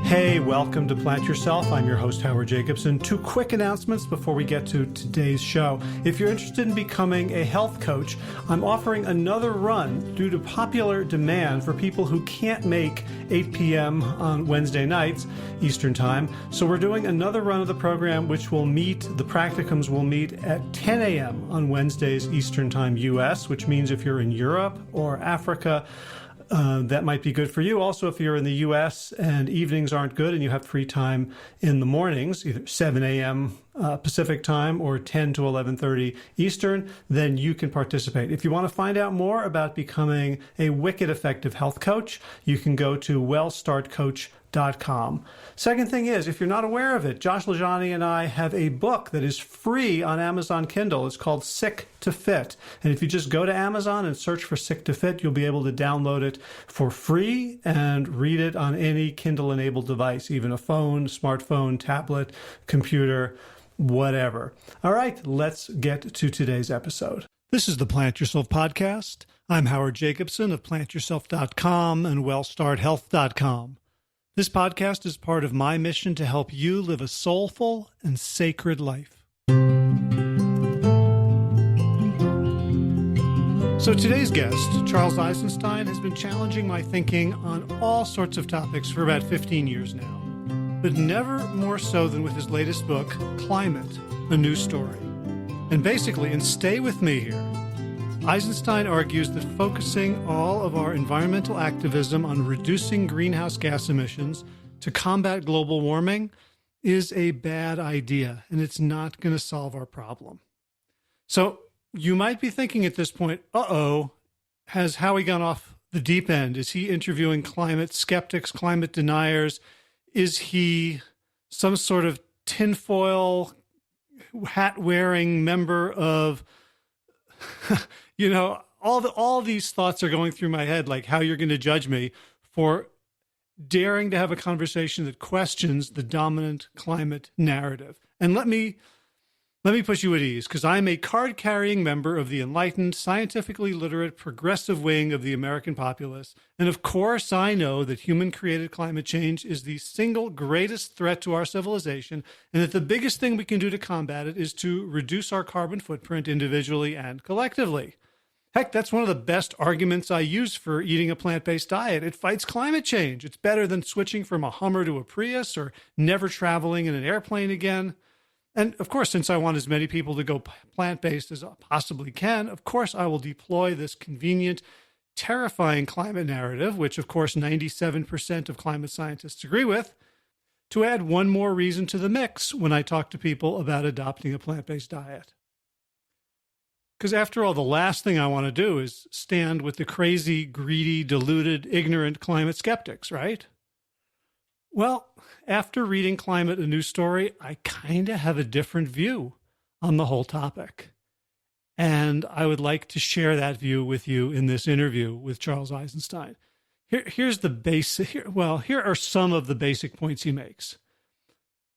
Hey, welcome to Plant Yourself. I'm your host, Howard Jacobson. Two quick announcements before we get to today's show. If you're interested in becoming a health coach, I'm offering another run due to popular demand for people who can't make 8 p.m. on Wednesday nights, Eastern Time. So we're doing another run of the program, which will meet, the practicums will meet at 10 a.m. on Wednesdays, Eastern Time, U.S., which means if you're in Europe or Africa, that might be good for you. Also, if you're in the U.S. and evenings aren't good and you have free time in the mornings, either 7 a.m. Pacific time or 10 to 11:30 Eastern, then you can participate. If you want to find out more about becoming a wicked effective health coach, you can go to wellstartcoach.com. Second thing is, if you're not aware of it, Josh Lajani and I have a book that is free on Amazon Kindle. It's called Sick to Fit. And if you just go to Amazon and search for Sick to Fit, you'll be able to download it for free and read it on any Kindle-enabled device, even a phone, smartphone, tablet, computer, whatever. All right, let's get to today's episode. This is the Plant Yourself podcast. I'm Howard Jacobson of plantyourself.com and wellstarthealth.com. This podcast is part of my mission to help you live a soulful and sacred life. So today's guest, Charles Eisenstein, has been challenging my thinking on all sorts of topics for about 15 years now, but never more so than with his latest book, Climate, A New Story. And basically, and stay with me here, Eisenstein argues that focusing all of our environmental activism on reducing greenhouse gas emissions to combat global warming is a bad idea, and it's not going to solve our problem. So you might be thinking at this point, has Howie gone off the deep end? Is he interviewing climate skeptics, climate deniers? Is he some sort of tinfoil hat-wearing member of... all these thoughts are going through my head, like how you're going to judge me for daring to have a conversation that questions the dominant climate narrative. And let me put you at ease, because I'm a card-carrying member of the enlightened, scientifically literate, progressive wing of the American populace. And of course, I know that human-created climate change is the single greatest threat to our civilization, and that the biggest thing we can do to combat it is to reduce our carbon footprint individually and collectively. Heck, that's one of the best arguments I use for eating a plant-based diet. It fights climate change. It's better than switching from a Hummer to a Prius or never traveling in an airplane again. And of course, since I want as many people to go plant-based as I possibly can, of course, I will deploy this convenient, terrifying climate narrative, which of course 97% of climate scientists agree with, to add one more reason to the mix when I talk to people about adopting a plant-based diet. Because after all, the last thing I want to do is stand with the crazy, greedy, deluded, ignorant climate skeptics, right? Well, after reading Climate, A New Story, I kind of have a different view on the whole topic. And I would like to share that view with you in this interview with Charles Eisenstein. Here are some of the basic points he makes.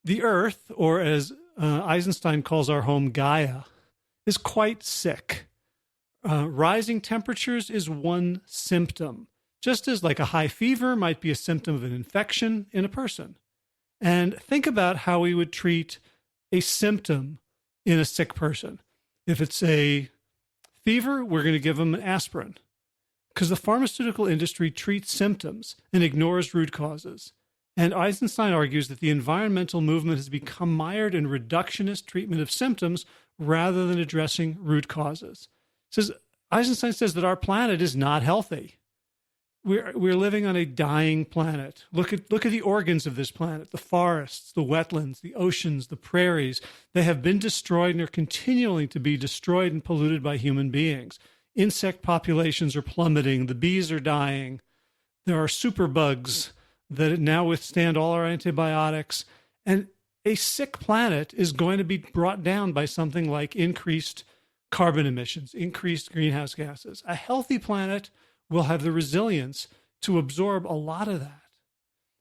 The Earth, or as Eisenstein calls our home, Gaia, is quite sick. Rising temperatures is one symptom, just as like a high fever might be a symptom of an infection in a person. And think about how we would treat a symptom in a sick person. If it's a fever, we're going to give them an aspirin, because the pharmaceutical industry treats symptoms and ignores root causes. And Eisenstein argues that the environmental movement has become mired in reductionist treatment of symptoms rather than addressing root causes. Eisenstein says that our planet is not healthy. We're living on a dying planet. Look at the organs of this planet: the forests, the wetlands, the oceans, the prairies. They have been destroyed and are continuing to be destroyed and polluted by human beings. Insect populations are plummeting. The bees are dying. There are superbugs that now withstand all our antibiotics. And a sick planet is going to be brought down by something like increased carbon emissions, increased greenhouse gases. A healthy planet will have the resilience to absorb a lot of that.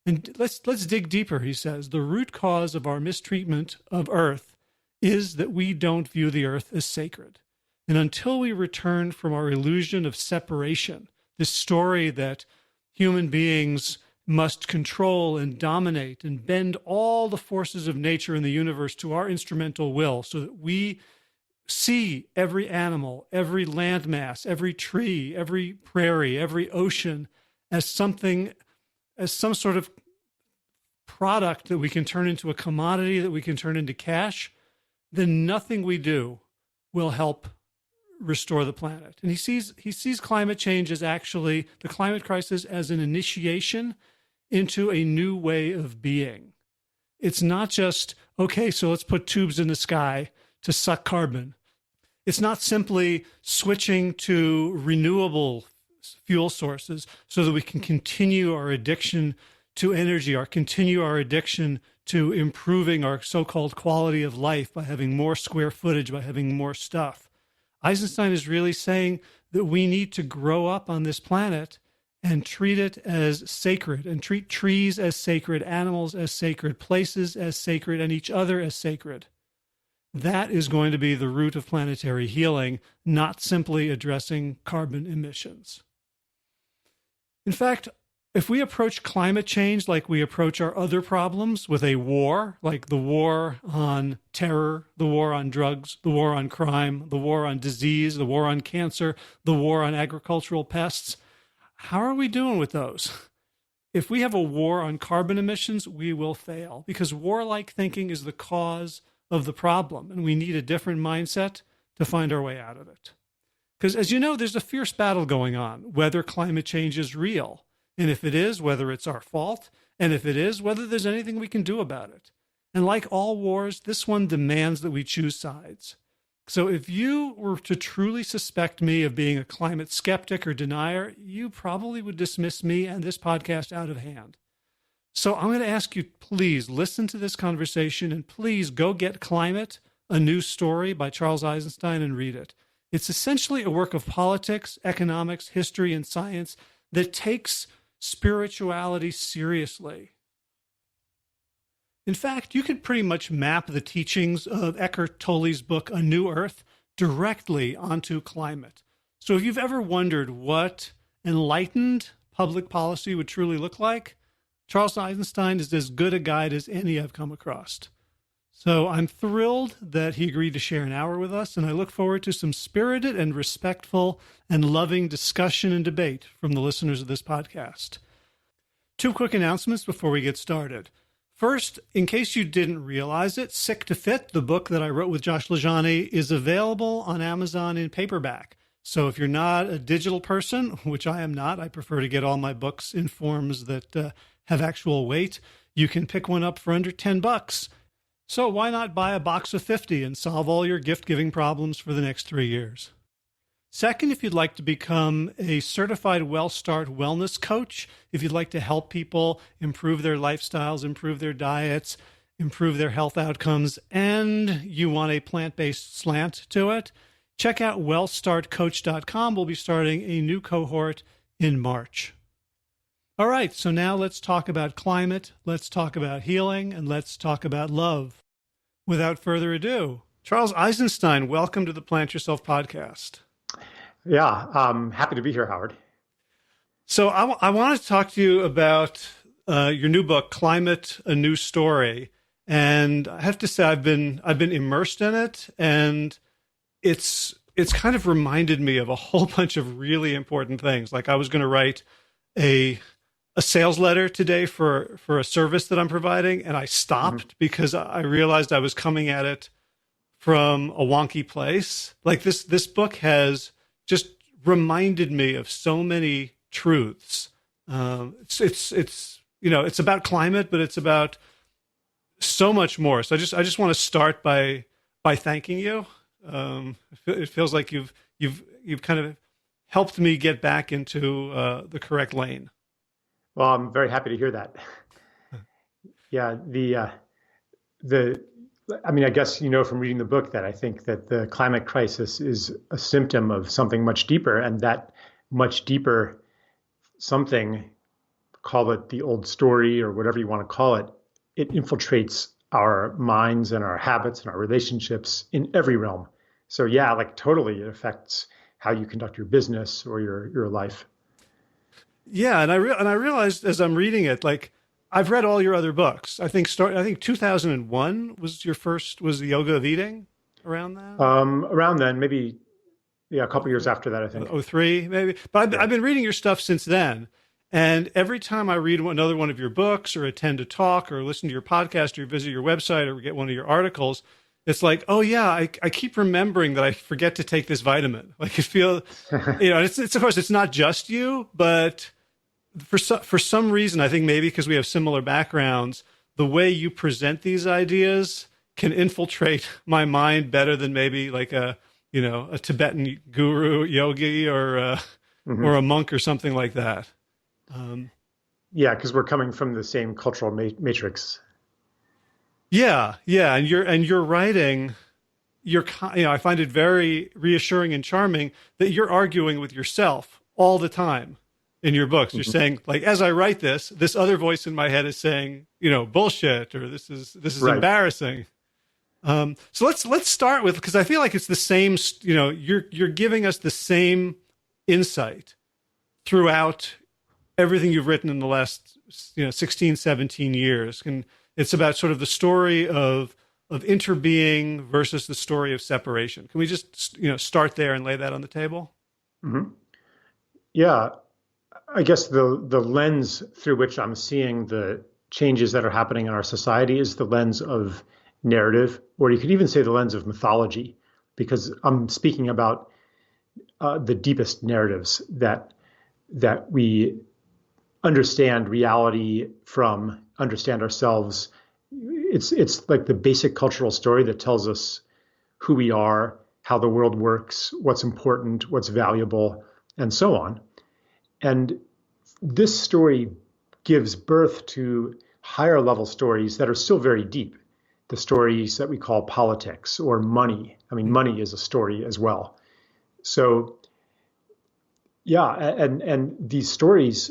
And let's dig deeper, he says. The root cause of our mistreatment of Earth is that we don't view the Earth as sacred. And until we return from our illusion of separation, this story that human beings must control and dominate and bend all the forces of nature in the universe to our instrumental will so that we see every animal, every landmass, every tree, every prairie, every ocean as something, as some sort of product that we can turn into a commodity that we can turn into cash, then nothing we do will help restore the planet. And he sees climate change as actually the climate crisis as an initiation into a new way of being. It's not just, okay, so let's put tubes in the sky to suck carbon. It's not simply switching to renewable fuel sources so that we can continue our addiction to energy, or continue our addiction to improving our so-called quality of life by having more square footage, by having more stuff. Eisenstein is really saying that we need to grow up on this planet and treat it as sacred, and treat trees as sacred, animals as sacred, places as sacred, and each other as sacred. That is going to be the root of planetary healing, not simply addressing carbon emissions. In fact, if we approach climate change like we approach our other problems, with a war, like the war on terror, the war on drugs, the war on crime, the war on disease, the war on cancer, the war on agricultural pests, how are we doing with those? If we have a war on carbon emissions, we will fail, because warlike thinking is the cause of the problem, and we need a different mindset to find our way out of it. Because as you know, there's a fierce battle going on, whether climate change is real. And if it is, whether it's our fault, and if it is, whether there's anything we can do about it. And like all wars, this one demands that we choose sides. So if you were to truly suspect me of being a climate skeptic or denier, you probably would dismiss me and this podcast out of hand. So I'm going to ask you, please listen to this conversation, and please go get Climate, A New Story by Charles Eisenstein, and read it. It's essentially a work of politics, economics, history, and science that takes spirituality seriously. In fact, you could pretty much map the teachings of Eckhart Tolle's book, A New Earth, directly onto climate. So if you've ever wondered what enlightened public policy would truly look like, Charles Eisenstein is as good a guide as any I've come across. So I'm thrilled that he agreed to share an hour with us, and I look forward to some spirited and respectful and loving discussion and debate from the listeners of this podcast. Two quick announcements before we get started. First, in case you didn't realize it, Sick to Fit, the book that I wrote with Josh Lajani, is available on Amazon in paperback. So if you're not a digital person, which I am not, I prefer to get all my books in forms that have actual weight, you can pick one up for under $10. So why not buy a box of 50 and solve all your gift-giving problems for the next 3 years? Second, if you'd like to become a certified WellStart wellness coach, if you'd like to help people improve their lifestyles, improve their diets, improve their health outcomes, and you want a plant-based slant to it, check out wellstartcoach.com. We'll be starting a new cohort in March. All right, so now let's talk about climate, let's talk about healing, and let's talk about love. Without further ado, Charles Eisenstein, welcome to the Plant Yourself podcast. Yeah, happy to be here, Howard. So I want to talk to you about your new book, Climate, A New Story. And I have to say, I've been immersed in it, and it's kind of reminded me of a whole bunch of really important things. Like I was going to write a sales letter today for a service that I'm providing, and I stopped because I realized I was coming at it from a wonky place. Like this book has just reminded me of so many truths. It's about climate, but it's about so much more. So I just want to start by thanking you. It feels like you've kind of helped me get back into the correct lane. Well, I'm very happy to hear that. Yeah, I guess you know from reading the book that I think that the climate crisis is a symptom of something much deeper, and that much deeper something, call it the old story or whatever you want to call it, it infiltrates our minds and our habits and our relationships in every realm. So yeah, like totally it affects how you conduct your business or your life. Yeah, and I realized as I'm reading it, like I've read all your other books. I think 2001 was your first, was the Yoga of Eating around then. Around then, maybe, yeah, a Oh couple years three, after that, I think. oh three maybe. But I've Yeah. been reading your stuff since then, and every time I read another one of your books, or attend a talk, or listen to your podcast, or visit your website, or get one of your articles, it's like, oh yeah, I keep remembering that I forget to take this vitamin. Like it feels, it's of course it's not just you, but for some reason, I think maybe because we have similar backgrounds, the way you present these ideas can infiltrate my mind better than maybe like a Tibetan guru yogi or Hmm. a monk or something like that. Um, Yeah, because we're coming from the same cultural matrix. yeah, yeah, and your writing, I find it very reassuring and charming that you're arguing with yourself all the time in your books. You're Hmm. saying, like, as I write this other voice in my head is saying, bullshit, or this is Right. embarrassing. So let's start with, because I feel like it's the same. You're giving us the same insight throughout everything you've written in the last 16, 17 years, and it's about sort of the story of interbeing versus the story of separation. Can we just start there and lay that on the table? Hmm. Yeah, I guess the lens through which I'm seeing the changes that are happening in our society is the lens of narrative, or you could even say the lens of mythology, because I'm speaking about the deepest narratives that we understand reality from, understand ourselves. It's like the basic cultural story that tells us who we are, how the world works, what's important, what's valuable, and so on. And this story gives birth to higher level stories that are still very deep. The stories that we call politics or money. I mean, money is a story as well. So yeah, and these stories,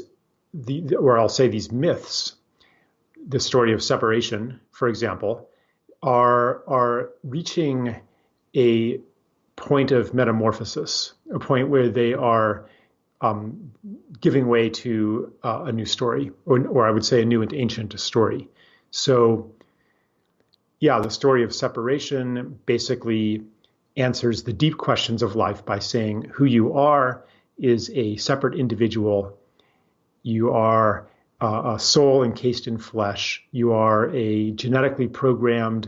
or I'll say these myths, the story of separation, for example, are reaching a point of metamorphosis, a point where they are um, giving way to a new story, or I would say a new and ancient story. So, yeah, the story of separation basically answers the deep questions of life by saying who you are is a separate individual. You are a soul encased in flesh. You are a genetically programmed,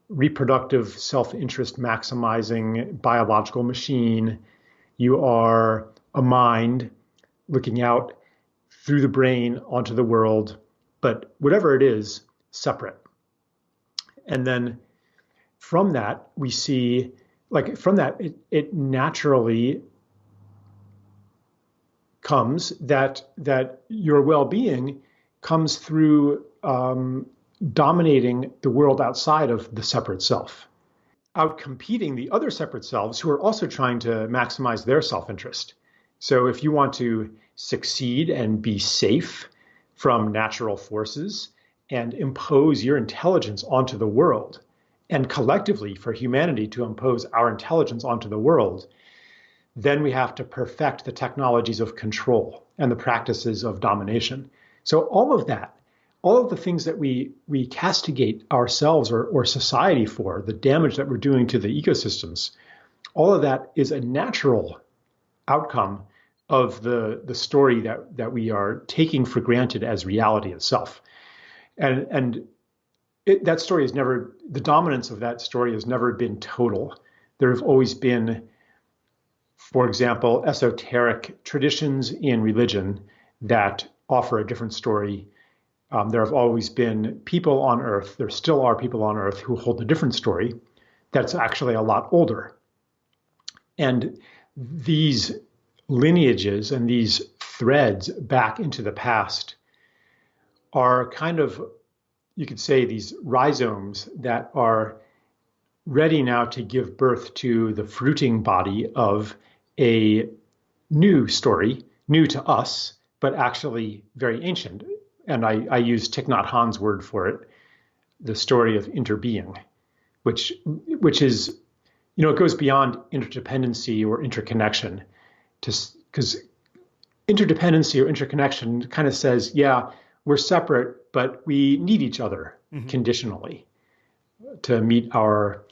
reproductive, self-interest maximizing biological machine. You are a mind looking out through the brain onto the world, but whatever it is, separate. And then from that, we see, like, from that, it naturally comes that your well-being comes through dominating the world outside of the separate self, out competing the other separate selves who are also trying to maximize their self-interest. So if you want to succeed and be safe from natural forces and impose your intelligence onto the world, and collectively for humanity to impose our intelligence onto the world, then we have to perfect the technologies of control and the practices of domination. So all of that, all of the things that we castigate ourselves or society for, the damage that we're doing to the ecosystems, all of that is a natural outcome of the story that we are taking for granted as reality itself. And that story has never, the dominance of that story has never been total. There have always been, for example, esoteric traditions in religion that offer a different story. There have always been people on Earth, there still are people on Earth who hold a different story that's actually a lot older. And these lineages and these threads back into the past are kind of, you could say, these rhizomes that are ready now to give birth to the fruiting body of a new story, new to us, but actually very ancient. And I use Thich Nhat Hanh's word for it, the story of interbeing, which is, it goes beyond interdependency or interconnection, because interdependency or interconnection kind of says, yeah, we're separate, but we need each other conditionally to meet our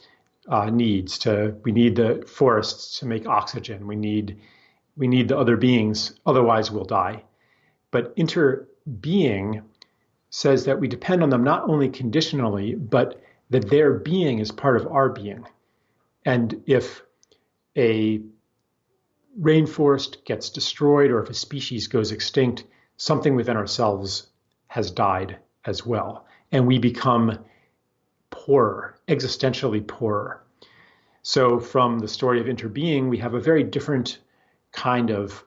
needs. We need the forests to make oxygen. We need the other beings, otherwise we'll die. But interbeing says that we depend on them not only conditionally, but that their being is part of our being. And if a rainforest gets destroyed or if a species goes extinct, something within ourselves has died as well. And we become poorer, existentially poorer. So from the story of interbeing, we have a very different kind of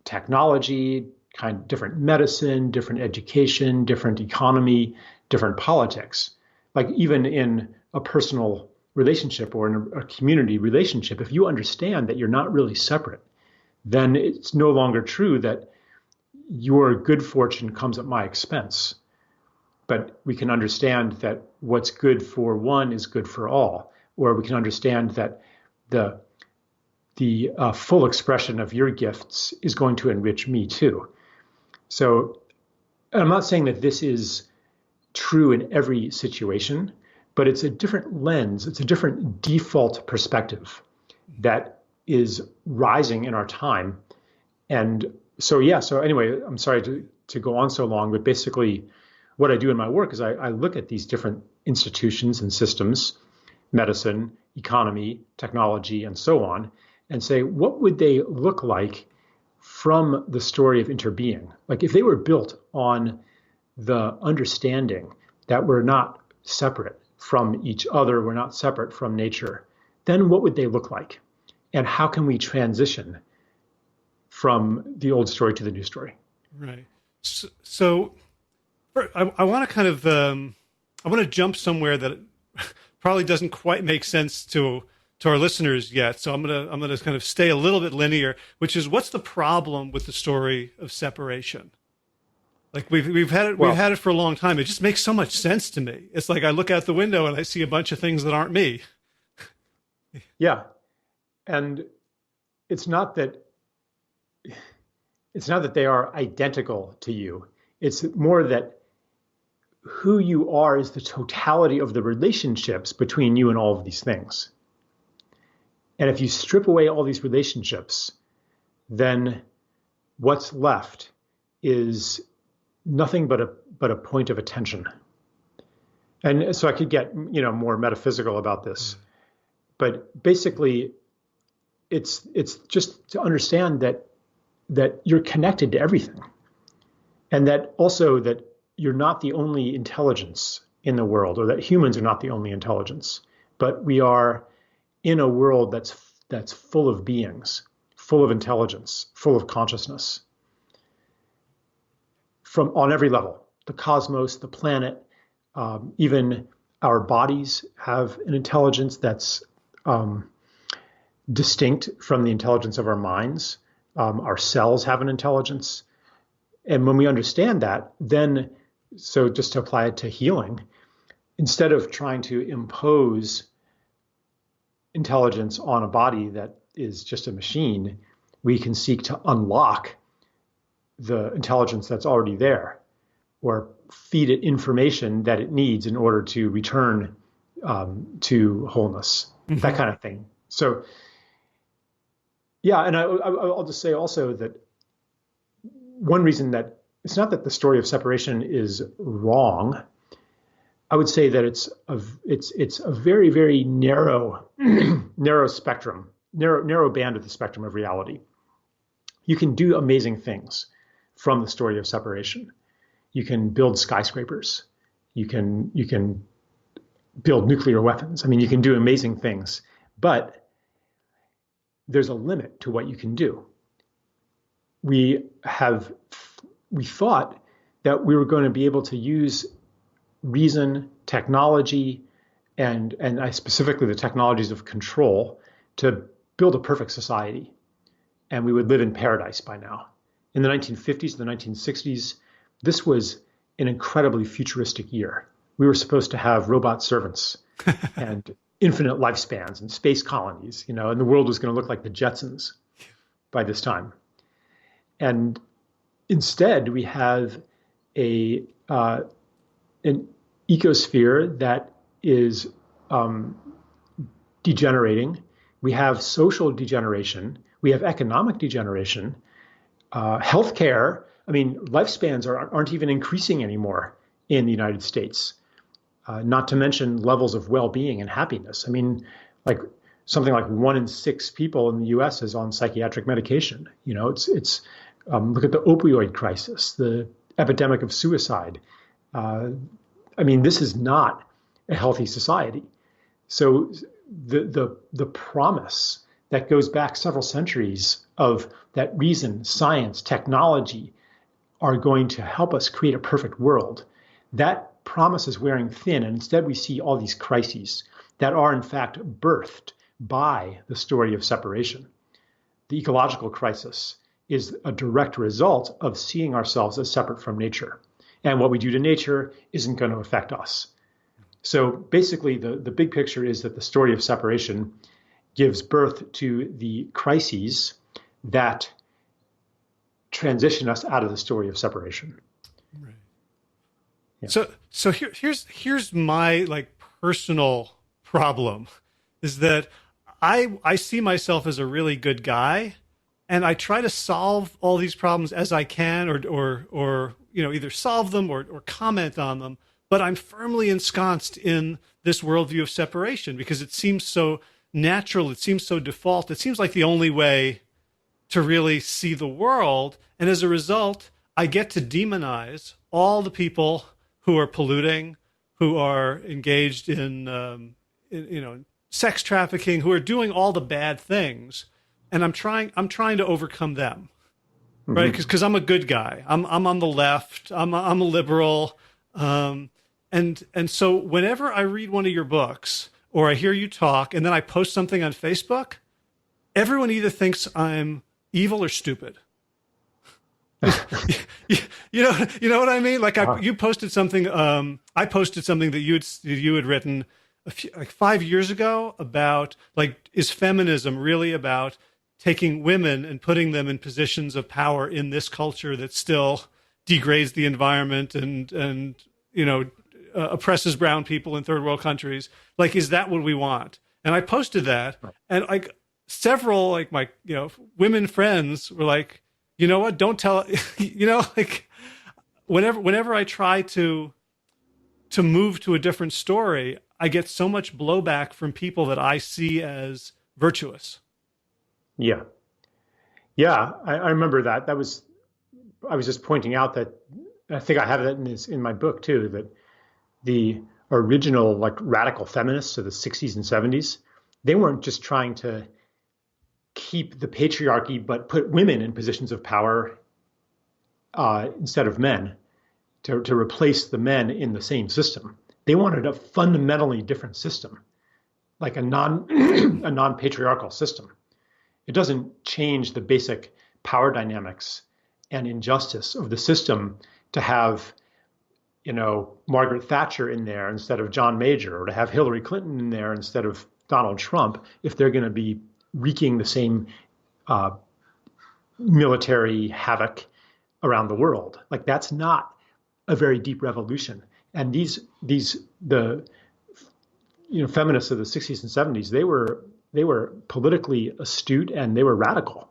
technology, different medicine, different education, different economy, different politics. Like even in a personal relationship or in a community relationship, if you understand that you're not really separate, then it's no longer true that your good fortune comes at my expense. But we can understand that what's good for one is good for all, or we can understand that the full expression of your gifts is going to enrich me too. So I'm not saying that this is true in every situation, but it's a different lens, it's a different default perspective that is rising in our time. And so anyway, I'm sorry to go on so long, but basically what I do in my work is I look at these different institutions and systems, medicine, economy, technology, and so on, and say, what would they look like from the story of interbeing? Like if they were built on the understanding that we're not separate from each other, we're not separate from nature, then what would they look like? And how can we transition from the old story to the new story? Right. So I want to kind of, I want to jump somewhere that probably doesn't quite make sense to our listeners yet. So I'm gonna kind of stay a little bit linear, which is, what's the problem with the story of separation? Like we've had it for a long time. It just makes so much sense to me. It's like I look out the window and I see a bunch of things that aren't me. Yeah, and it's not that they are identical to you. It's more that who you are is the totality of the relationships between you and all of these things. And if you strip away all these relationships, then what's left is nothing but a point of attention. And so I could get more metaphysical about this, but basically, it's just to understand that you're connected to everything, and that also that you're not the only intelligence in the world, or that humans are not the only intelligence, but we are in a world that's full of beings, full of intelligence, full of consciousness, on every level. The cosmos, the planet, even our bodies have an intelligence that's distinct from the intelligence of our minds. Our cells have an intelligence. And when we understand that, then, so just to apply it to healing, instead of trying to impose intelligence on a body that is just a machine, we can seek to unlock the intelligence that's already there, or feed it information that it needs in order to return to wholeness, that kind of thing. So, yeah, and I'll just say also that one reason that it's not that the story of separation is wrong. I would say that it's a very, very narrow spectrum, narrow band of the spectrum of reality. You can do amazing things from the story of separation. You can build skyscrapers. You can build nuclear weapons. I mean, you can do amazing things, but there's a limit to what you can do. We thought that we were going to be able to use reason, technology, and specifically the technologies of control to build a perfect society, and we would live in paradise by now. In the 1950s, the 1960s, this was an incredibly futuristic year. We were supposed to have robot servants and infinite lifespans and space colonies, and the world was going to look like the Jetsons by this time. And instead, we have a an ecosphere that is degenerating. We have social degeneration. We have economic degeneration. Healthcare. I mean, lifespans aren't even increasing anymore in the United States. Not to mention levels of well-being and happiness. I mean, like something like 1 in 6 people in the U.S. is on psychiatric medication. It's look at the opioid crisis, the epidemic of suicide. I mean, this is not a healthy society. So the promise that goes back several centuries of that reason, science, technology are going to help us create a perfect world, that promise is wearing thin, and instead we see all these crises that are in fact birthed by the story of separation. The ecological crisis is a direct result of seeing ourselves as separate from nature. And what we do to nature isn't going to affect us. So basically, the big picture is that the story of separation gives birth to the crises that transition us out of the story of separation. Right. Yeah. So here's my like personal problem is that I see myself as a really good guy, and I try to solve all these problems as I can, or either solve them or comment on them. But I'm firmly ensconced in this worldview of separation because it seems so natural. It seems so default. It seems like the only way to really see the world. And as a result, I get to demonize all the people who are polluting, who are engaged in sex trafficking, who are doing all the bad things. And I'm trying to overcome them. Right. Because I'm a good guy. I'm on the left. I'm a liberal. And so whenever I read one of your books or I hear you talk and then I post something on Facebook, everyone either thinks I'm evil or stupid. you know what I mean? Like you posted something. I posted something that you had written like 5 years ago about like, is feminism really about taking women and putting them in positions of power in this culture that still degrades the environment and oppresses brown people in third world countries? Like, is that what we want? And I posted that, and like several like my women friends were like, you know what? Don't tell like whenever I try to move to a different story, I get so much blowback from people that I see as virtuous. Yeah. I remember that. I was just pointing out that I think I have that in my book too, that the original like radical feminists of the 60s and 70s, they weren't just trying to keep the patriarchy, but put women in positions of power instead of men to replace the men in the same system. They wanted a fundamentally different system, like a non-patriarchal system. It doesn't change the basic power dynamics and injustice of the system to have, Margaret Thatcher in there instead of John Major, or to have Hillary Clinton in there instead of Donald Trump, if they're going to be wreaking the same military havoc around the world. Like, that's not a very deep revolution. And the feminists of the 60s and 70s, they were politically astute and they were radical.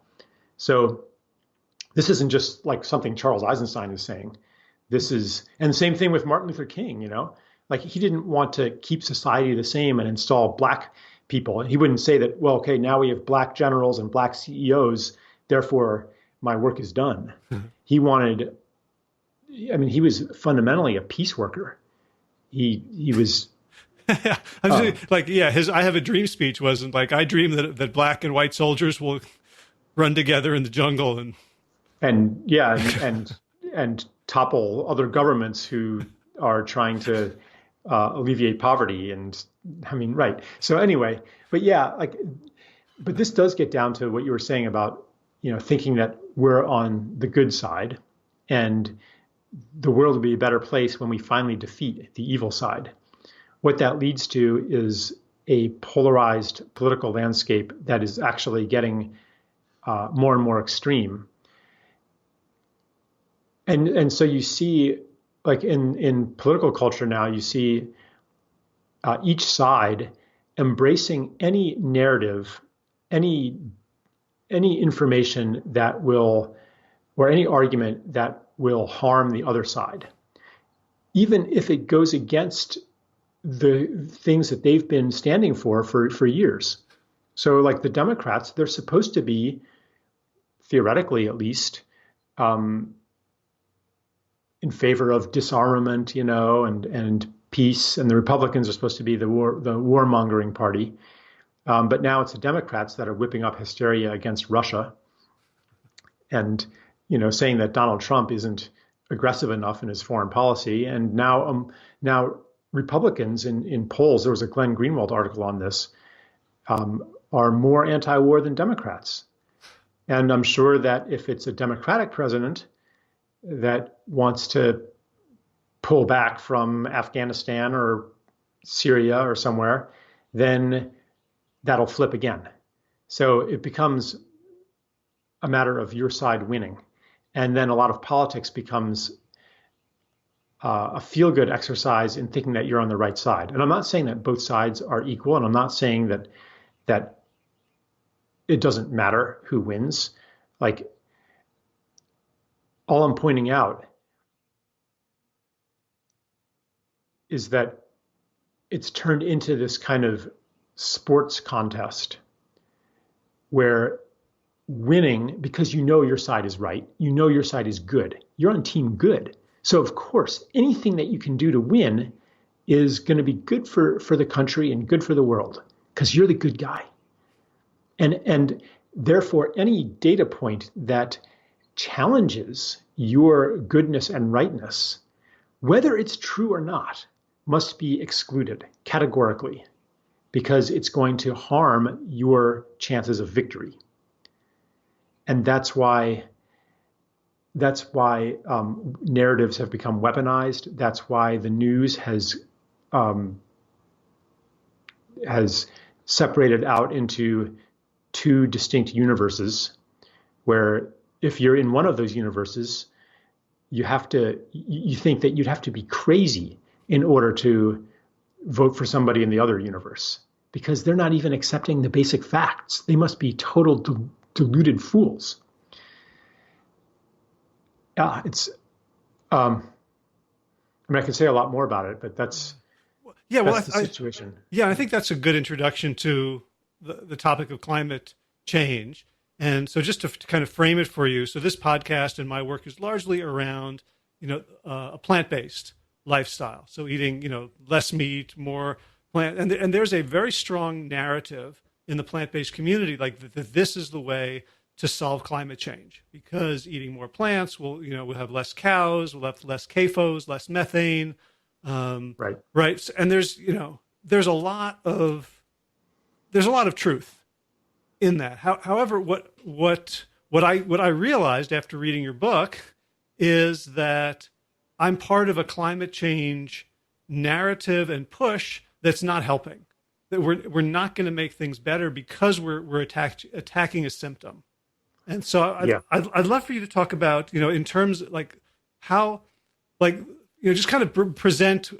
So this isn't just like something Charles Eisenstein is saying. And the same thing with Martin Luther King, like he didn't want to keep society the same and install black people. He wouldn't say that, well, okay, now we have black generals and black CEOs, therefore my work is done. He was fundamentally a peace worker. He was I have a dream speech wasn't like, I dream that black and white soldiers will run together in the jungle and topple other governments who are trying to alleviate poverty. And right. So anyway, but this does get down to what you were saying about, thinking that we're on the good side and the world will be a better place when we finally defeat the evil side. What that leads to is a polarized political landscape that is actually getting more and more extreme. And so you see, like in political culture now, you see each side embracing any narrative, any information that will, or any argument that will harm the other side, even if it goes against the things that they've been standing for years. So like the Democrats, they're supposed to be, theoretically at least, in favor of disarmament, and peace, and the Republicans are supposed to be the warmongering party. But now it's the Democrats that are whipping up hysteria against Russia, and saying that Donald Trump isn't aggressive enough in his foreign policy. And now Republicans in polls, there was a Glenn Greenwald article on this, are more anti-war than Democrats. And I'm sure that if it's a Democratic president that wants to pull back from Afghanistan or Syria or somewhere, then that'll flip again. So it becomes a matter of your side winning. And then a lot of politics becomes a feel-good exercise in thinking that you're on the right side. And I'm not saying that both sides are equal, and I'm not saying that it doesn't matter who wins. Like, all I'm pointing out is that it's turned into this kind of sports contest where winning, because your side is right, your side is good, you're on team good. So of course, anything that you can do to win is going to be good for the country and good for the world, because you're the good guy. And therefore, any data point that challenges your goodness and rightness, whether it's true or not, must be excluded categorically, because it's going to harm your chances of victory. And that's why narratives have become weaponized. That's why the news has separated out into two distinct universes, where if you're in one of those universes, you think that you'd have to be crazy in order to vote for somebody in the other universe, because they're not even accepting the basic facts. They must be total deluded fools. Yeah, it's. I can say a lot more about it, but that's the situation. I think that's a good introduction to the topic of climate change. And so, just to kind of frame it for you, so this podcast and my work is largely around, a plant-based lifestyle. So eating, less meat, more plant, and there's a very strong narrative in the plant-based community, like that this is the way to solve climate change, because eating more plants we'll have less cows, we'll have less CAFOs, less methane. Right. And there's a lot of truth in that. However, what I realized after reading your book is that I'm part of a climate change narrative and push that's not helping. That we're not going to make things better because we're attacking a symptom. And so I'd love for you to talk about, in terms like how, just kind of present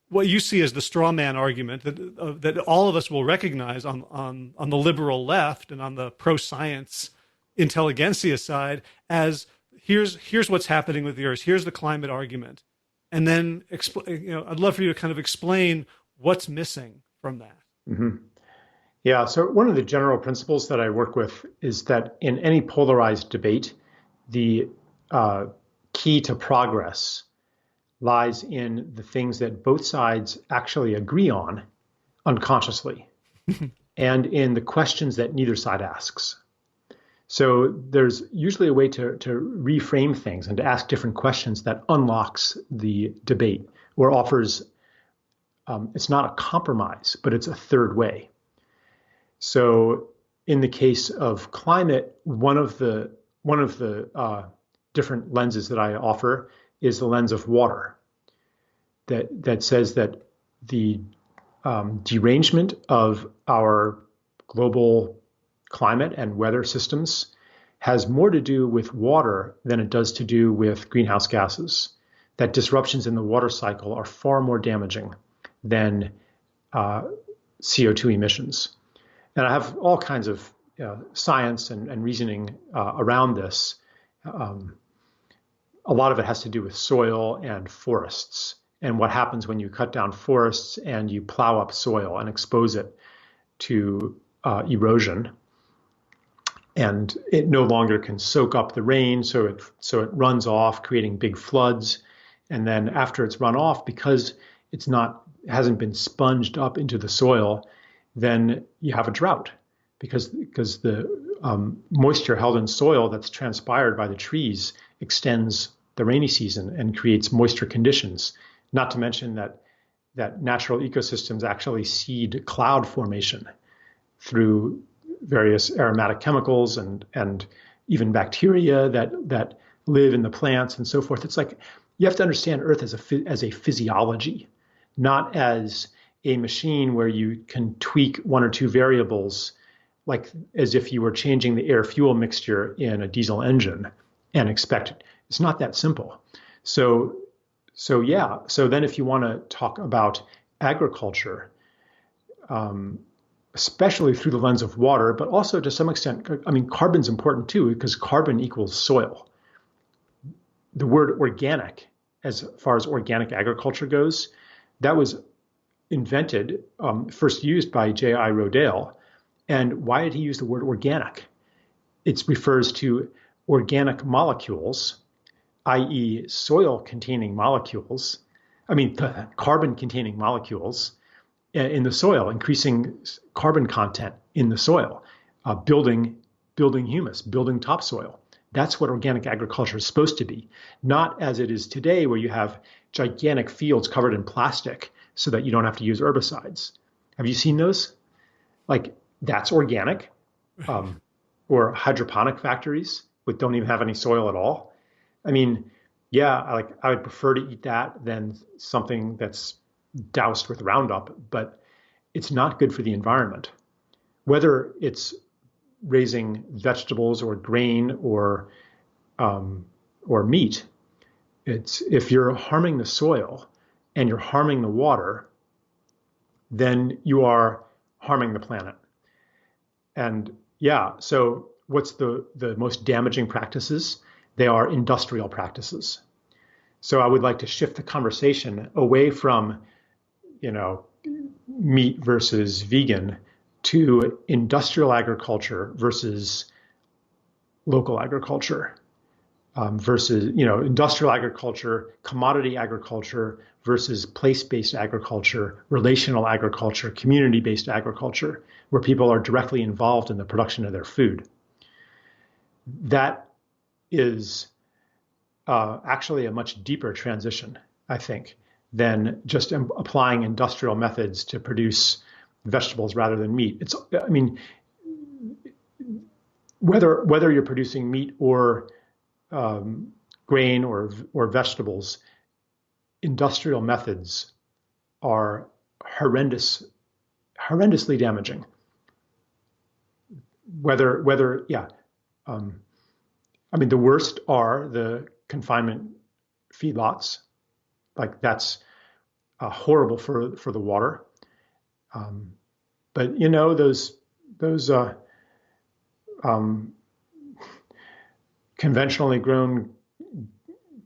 what you see as the straw man argument that all of us will recognize on the liberal left and on the pro-science intelligentsia side as here's what's happening with the Earth. Here's the climate argument. And then, I'd love for you to kind of explain what's missing from that. Mm-hmm. Yeah. So one of the general principles that I work with is that in any polarized debate, the key to progress lies in the things that both sides actually agree on unconsciously and in the questions that neither side asks. So there's usually a way to reframe things and to ask different questions that unlocks the debate or offers, it's not a compromise, but it's a third way. So in the case of climate, one of the different lenses that I offer is the lens of water, that says that the derangement of our global climate and weather systems has more to do with water than it does to do with greenhouse gases. That disruptions in the water cycle are far more damaging than CO2 emissions. And I have all kinds of science and reasoning around this. A lot of it has to do with soil and forests and what happens when you cut down forests and you plow up soil and expose it to erosion. And it no longer can soak up the rain, so it runs off, creating big floods. And then after it's run off, because it hasn't been sponged up into the soil, then you have a drought because the moisture held in soil that's transpired by the trees extends the rainy season and creates moisture conditions. Not to mention that natural ecosystems actually seed cloud formation through various aromatic chemicals and even bacteria that live in the plants and so forth. It's like you have to understand Earth as a physiology, not as a machine where you can tweak one or two variables, like as if you were changing the air fuel mixture in a diesel engine and expect it. It's not that simple. So then if you want to talk about agriculture, especially through the lens of water, but also to some extent, I mean, carbon's important too, because carbon equals soil. The word organic, as far as organic agriculture goes, that was invented, first used by J.I. Rodale. And why did he use the word organic? It refers to organic molecules, i.e. soil-containing molecules, carbon-containing molecules in the soil, increasing carbon content in the soil, building humus, building topsoil. That's what organic agriculture is supposed to be, not as it is today, where you have gigantic fields covered in plastic so that you don't have to use herbicides. Have you seen those? Like, that's organic, or hydroponic factories that don't even have any soil at all. I mean, yeah, I would prefer to eat that than something that's doused with Roundup, but it's not good for the environment. Whether it's raising vegetables or grain or meat, if you're harming the soil and you're harming the water, then you are harming the planet. And yeah, so what's the most damaging practices? They are industrial practices. So I would like to shift the conversation away from, meat versus vegan to industrial agriculture versus local agriculture, versus, industrial agriculture, commodity agriculture versus place-based agriculture, relational agriculture, community-based agriculture, where people are directly involved in the production of their food. That is actually a much deeper transition, I think, than just applying industrial methods to produce vegetables rather than meat. Whether you're producing meat or grain or vegetables, industrial methods are horrendously damaging. The worst are the confinement feedlots. Like, that's horrible for the water. But those conventionally grown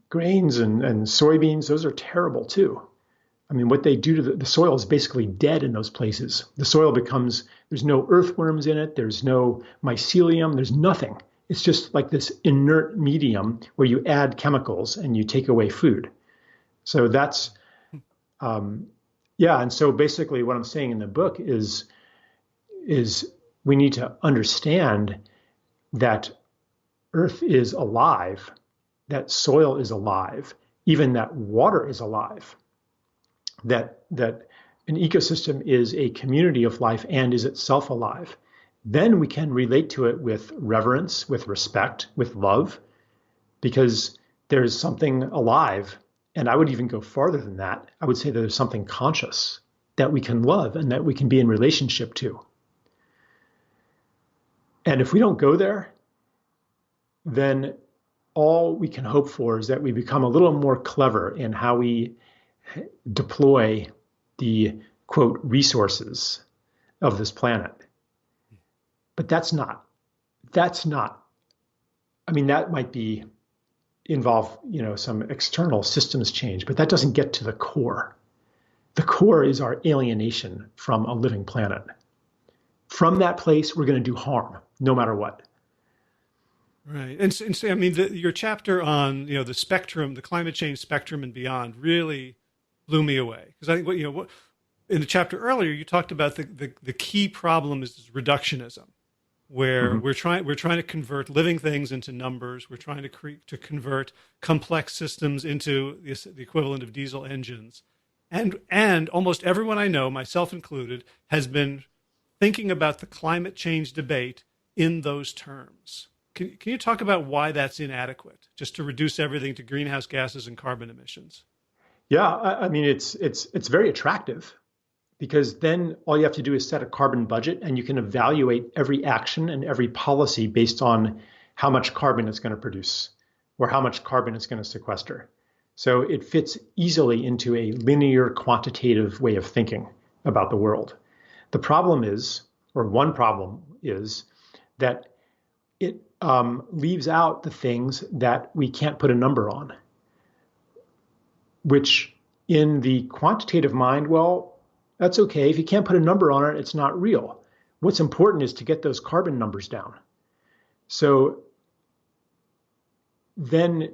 grains and soybeans, those are terrible too. I mean, what they do to the soil is basically dead in those places. The soil there's no earthworms in it, there's no mycelium, there's nothing. It's just like this inert medium where you add chemicals and you take away food. So that's, and so basically what I'm saying in the book is we need to understand that Earth is alive, that soil is alive, even that water is alive, that an ecosystem is a community of life and is itself alive. Then we can relate to it with reverence, with respect, with love, because there's something alive. And I would even go farther than that. I would say that there's something conscious that we can love and that we can be in relationship to. And if we don't go there, then all we can hope for is that we become a little more clever in how we deploy the, quote, resources of this planet. But that's not, I mean, that might be involve, some external systems change, but that doesn't get to the core. The core is our alienation from a living planet. From that place, we're going to do harm, no matter what. Right. And so, I mean, your chapter on, the spectrum, the climate change spectrum and beyond really blew me away. Because I think, in the chapter earlier, you talked about the key problem is reductionism, where we're trying to convert living things into numbers. We're trying to convert complex systems into the equivalent of diesel engines. And almost everyone I know, myself included, has been thinking about the climate change debate in those terms. Can you talk about why that's inadequate, just to reduce everything to greenhouse gases and carbon emissions? Yeah, I mean, it's very attractive because then all you have to do is set a carbon budget and you can evaluate every action and every policy based on how much carbon it's going to produce or how much carbon it's going to sequester. So it fits easily into a linear quantitative way of thinking about the world. The problem is, or one problem is, that it leaves out the things that we can't put a number on, which in the quantitative mind, well, that's okay. If you can't put a number on it, it's not real. What's important is to get those carbon numbers down. So then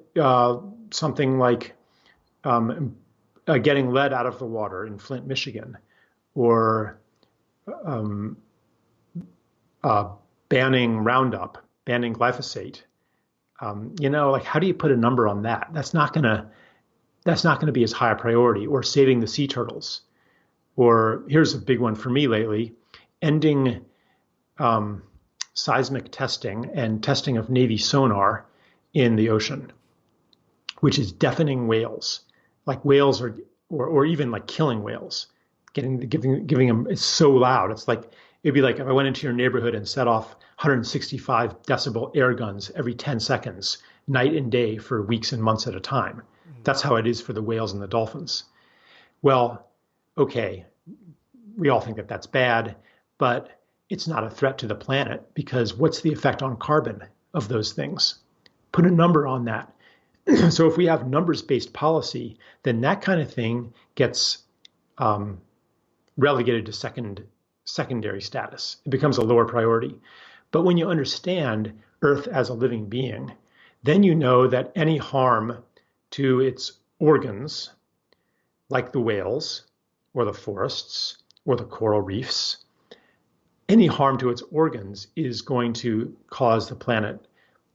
something like getting lead out of the water in Flint, Michigan, or banning Roundup, banning glyphosate. Like how do you put a number on that? That's not gonna be as high a priority. Or saving the sea turtles. Or here's a big one for me lately: ending seismic testing and testing of Navy sonar in the ocean, which is deafening whales. Like whales or even like killing whales, giving them, it's so loud. It'd be like if I went into your neighborhood and set off 165 decibel air guns every 10 seconds, night and day for weeks and months at a time. That's how it is for the whales and the dolphins. Well, okay, we all think that that's bad, but it's not a threat to the planet because what's the effect on carbon of those things? Put a number on that. So if we have numbers-based policy, then that kind of thing gets relegated to secondary status. It becomes a lower priority. But when you understand Earth as a living being, then you know that any harm to its organs, like the whales or the forests or the coral reefs, any harm to its organs is going to cause the planet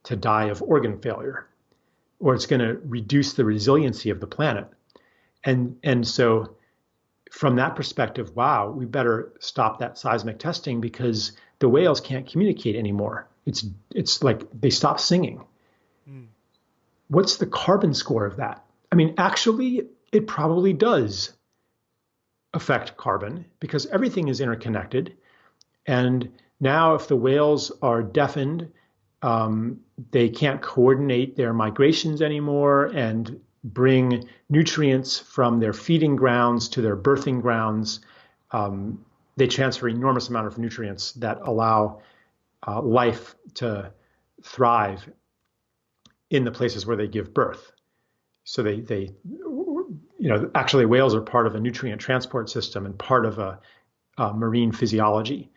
to die of organ failure, or it's going to reduce the resiliency of the planet. And so from that perspective, wow, we better stop that seismic testing because the whales can't communicate anymore. It's like they stop singing. What's the carbon score of that? I mean, actually, it probably does affect carbon because everything is interconnected. And now if the whales are deafened, they can't coordinate their migrations anymore and bring nutrients from their feeding grounds to their birthing grounds. They transfer enormous amount of nutrients that allow life to thrive in the places where they give birth. So they actually whales are part of a nutrient transport system and part of a marine physiology.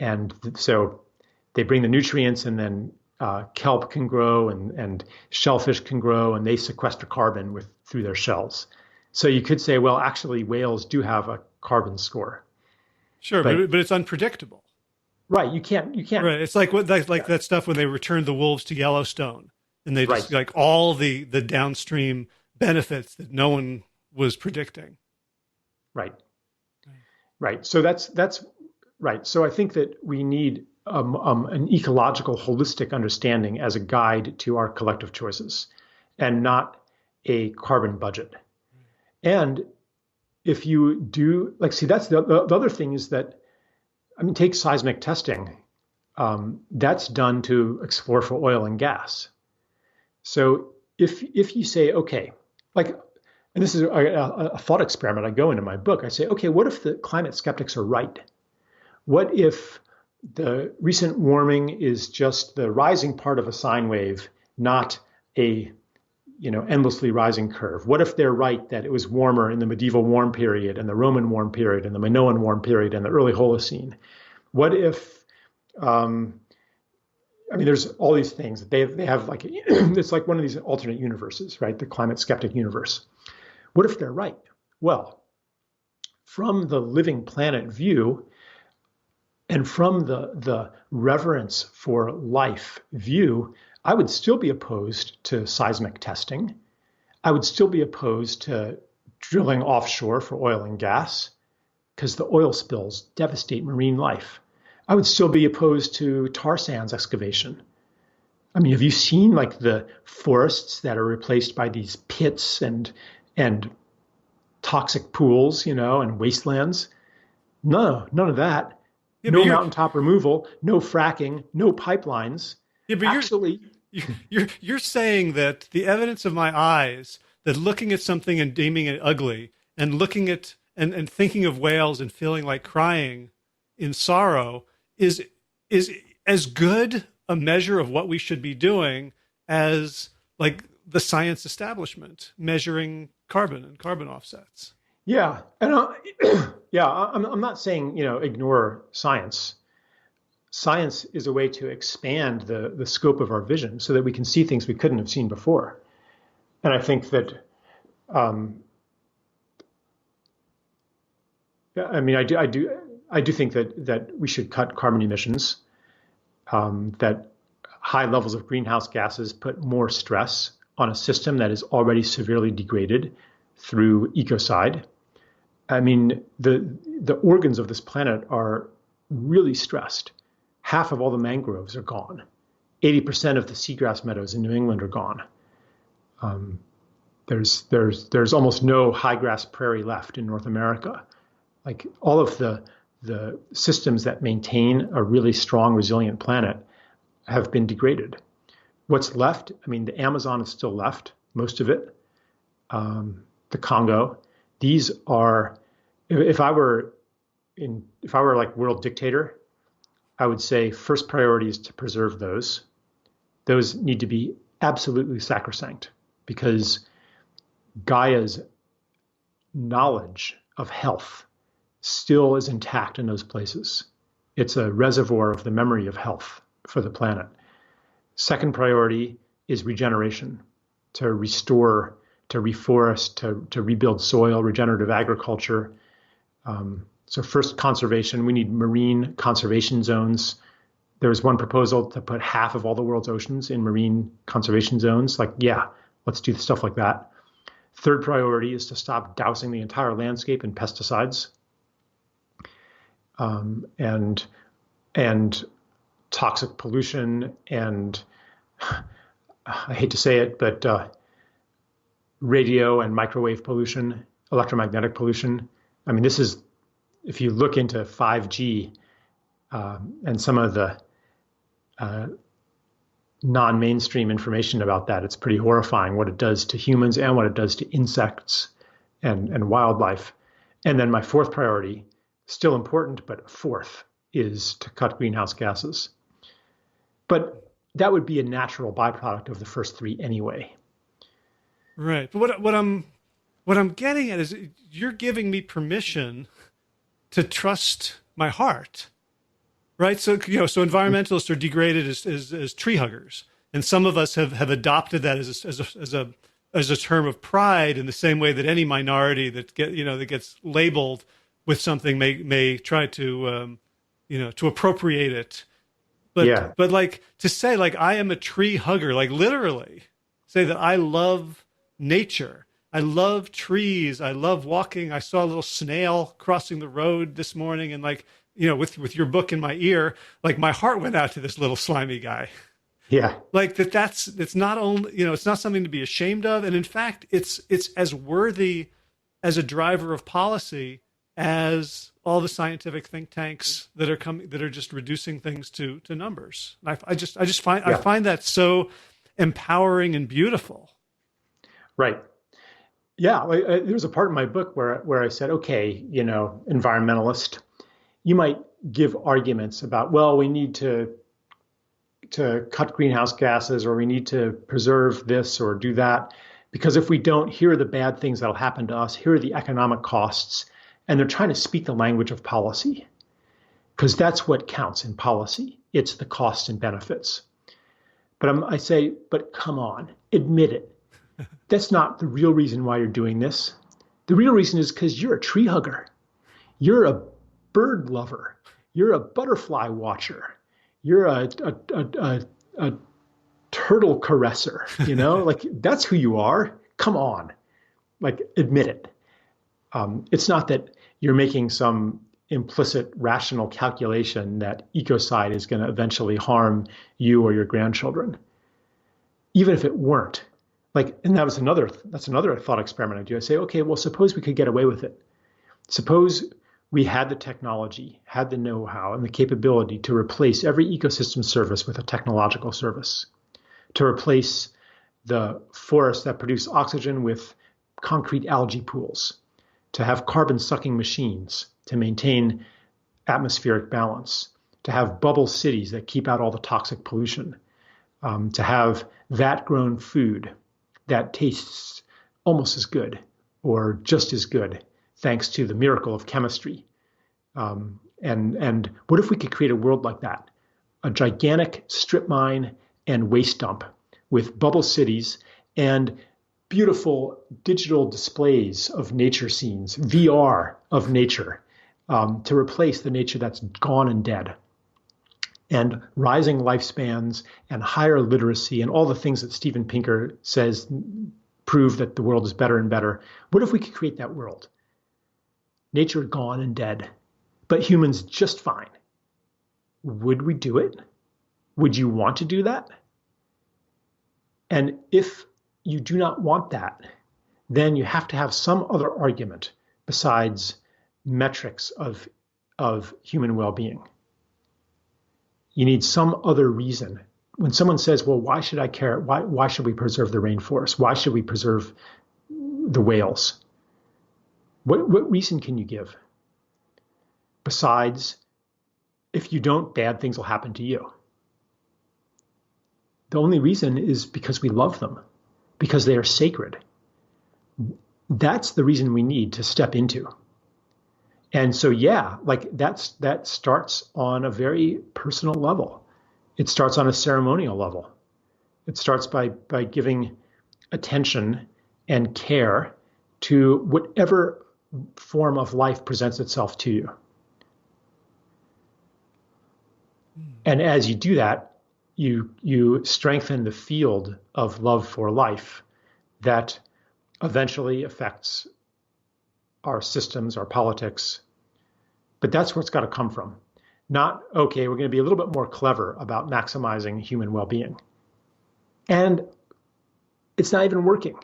And so they bring the nutrients and then kelp can grow and shellfish can grow and they sequester carbon through their shells. So you could say, well, actually whales do have a carbon score. Sure, but it's unpredictable. Right, you can't. Right, it's like that stuff when they returned the wolves to Yellowstone, and they just like all the downstream benefits that no one was predicting. Right. So that's right. So I think that we need an ecological, holistic understanding as a guide to our collective choices, and not a carbon budget. And if you do, that's the other thing is that, I mean, take seismic testing. That's done to explore for oil and gas. So if you say, okay, like, and this is a thought experiment I go into my book, I say, okay, what if the climate skeptics are right? What if the recent warming is just the rising part of a sine wave, not a endlessly rising curve? What if they're right that it was warmer in the medieval warm period and the Roman warm period and the Minoan warm period and the early Holocene? What if there's all these things that they have like it's like one of these alternate universes, right? The climate skeptic universe. What if they're right? Well, from the living planet view and from the reverence for life view, I would still be opposed to seismic testing. I would still be opposed to drilling offshore for oil and gas because the oil spills devastate marine life. I would still be opposed to tar sands excavation. I mean, have you seen like the forests that are replaced by these pits and toxic pools, and wastelands? No, none of that. Yeah, no mountaintop removal, no fracking, no pipelines. Yeah, but actually, you're saying that the evidence of my eyes, that looking at something and deeming it ugly, and looking at and thinking of whales and feeling like crying in sorrow is as good a measure of what we should be doing as like the science establishment measuring carbon and carbon offsets. Yeah, and I'm not saying ignore science. Science is a way to expand the scope of our vision so that we can see things we couldn't have seen before. And I think that I do think that we should cut carbon emissions. That high levels of greenhouse gases put more stress on a system that is already severely degraded through ecocide. I mean, the organs of this planet are really stressed. Half of all the mangroves are gone. 80% of the seagrass meadows in New England are gone. There's almost no high grass prairie left in North America. Like all of the systems that maintain a really strong, resilient planet have been degraded. What's left? I mean, the Amazon is still left, most of it. The Congo. These are, if I were like world dictator, I would say first priority is to preserve those. Those need to be absolutely sacrosanct because Gaia's knowledge of health still is intact in those places. It's a reservoir of the memory of health for the planet. Second priority is regeneration, to restore, to reforest, to rebuild soil, regenerative agriculture. So first, conservation. We need marine conservation zones. There's one proposal to put half of all the world's oceans in marine conservation zones. Like, yeah, let's do stuff like that. Third priority is to stop dousing the entire landscape in pesticides. And toxic pollution and I hate to say it, but radio and microwave pollution, electromagnetic pollution. I mean, this is, if you look into 5G and some of the non-mainstream information about that, it's pretty horrifying what it does to humans and what it does to insects and wildlife. And then my fourth priority, still important, but fourth, is to cut greenhouse gases. But that would be a natural byproduct of the first three anyway. Right. But what I'm getting at is you're giving me permission to trust my heart. Right. So, so environmentalists are degraded as tree huggers. And some of us have adopted that as a term of pride in the same way that any minority that gets labeled with something may try to to appropriate it. But yeah. But like to say like I am a tree hugger, like literally say that I love nature. I love trees. I love walking. I saw a little snail crossing the road this morning and like, with your book in my ear, like my heart went out to this little slimy guy. Yeah. Like it's not only, it's not something to be ashamed of. And in fact, it's as worthy as a driver of policy as all the scientific think tanks that are coming, that are just reducing things to numbers. I find that so empowering and beautiful. Right. Yeah. There was a part in my book where I said, okay, environmentalist, you might give arguments about, well, we need to cut greenhouse gases, or we need to preserve this or do that. Because if we don't, here are the bad things that'll happen to us. Here are the economic costs. And they're trying to speak the language of policy, because that's what counts in policy. It's the costs and benefits. But I say, but come on, admit it. That's not the real reason why you're doing this. The real reason is because you're a tree hugger. You're a bird lover. You're a butterfly watcher. You're a turtle caresser, like that's who you are. Come on, like admit it. It's not that you're making some implicit rational calculation that ecocide is going to eventually harm you or your grandchildren. Even if it weren't, and that's another thought experiment I do. I say, okay, well, suppose we could get away with it. Suppose we had the technology, had the know-how, and the capability to replace every ecosystem service with a technological service, to replace the forests that produce oxygen with concrete algae pools, to have carbon-sucking machines to maintain atmospheric balance, to have bubble cities that keep out all the toxic pollution, to have vat-grown food that tastes almost as good or just as good, thanks to the miracle of chemistry. And what if we could create a world like that? A gigantic strip mine and waste dump with bubble cities and beautiful digital displays of nature scenes, VR of nature, to replace the nature that's gone and dead. And rising lifespans and higher literacy and all the things that Steven Pinker says prove that the world is better and better. What if we could create that world? Nature gone and dead, but humans just fine. Would we do it? Would you want to do that? And if you do not want that, then you have to have some other argument besides metrics of human well-being. You need some other reason. When someone says, well, why should I care? Why should we preserve the rainforest? Why should we preserve the whales? What reason can you give? Besides, if you don't, bad things will happen to you. The only reason is because we love them, because they are sacred. That's the reason we need to step into. And so, yeah, that starts on a very personal level. It starts on a ceremonial level. It starts by giving attention and care to whatever form of life presents itself to you. And as you do that, you strengthen the field of love for life that eventually affects our systems, our politics. But that's where it's got to come from. Not, okay, we're going to be a little bit more clever about maximizing human well-being. And it's not even working.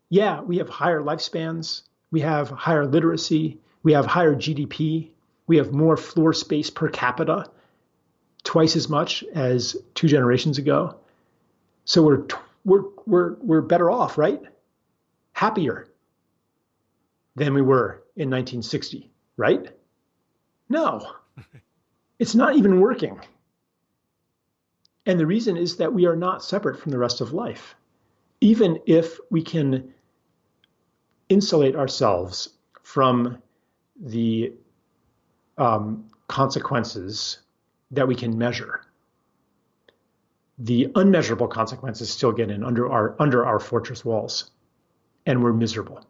Yeah, we have higher lifespans. We have higher literacy. We have higher GDP. We have more floor space per capita, twice as much as 2 generations ago. So we're better off, right? Happier than we were in 1960, right? No, it's not even working. And the reason is that we are not separate from the rest of life. Even if we can insulate ourselves from the consequences that we can measure, the unmeasurable consequences still get in under our fortress walls, and we're miserable.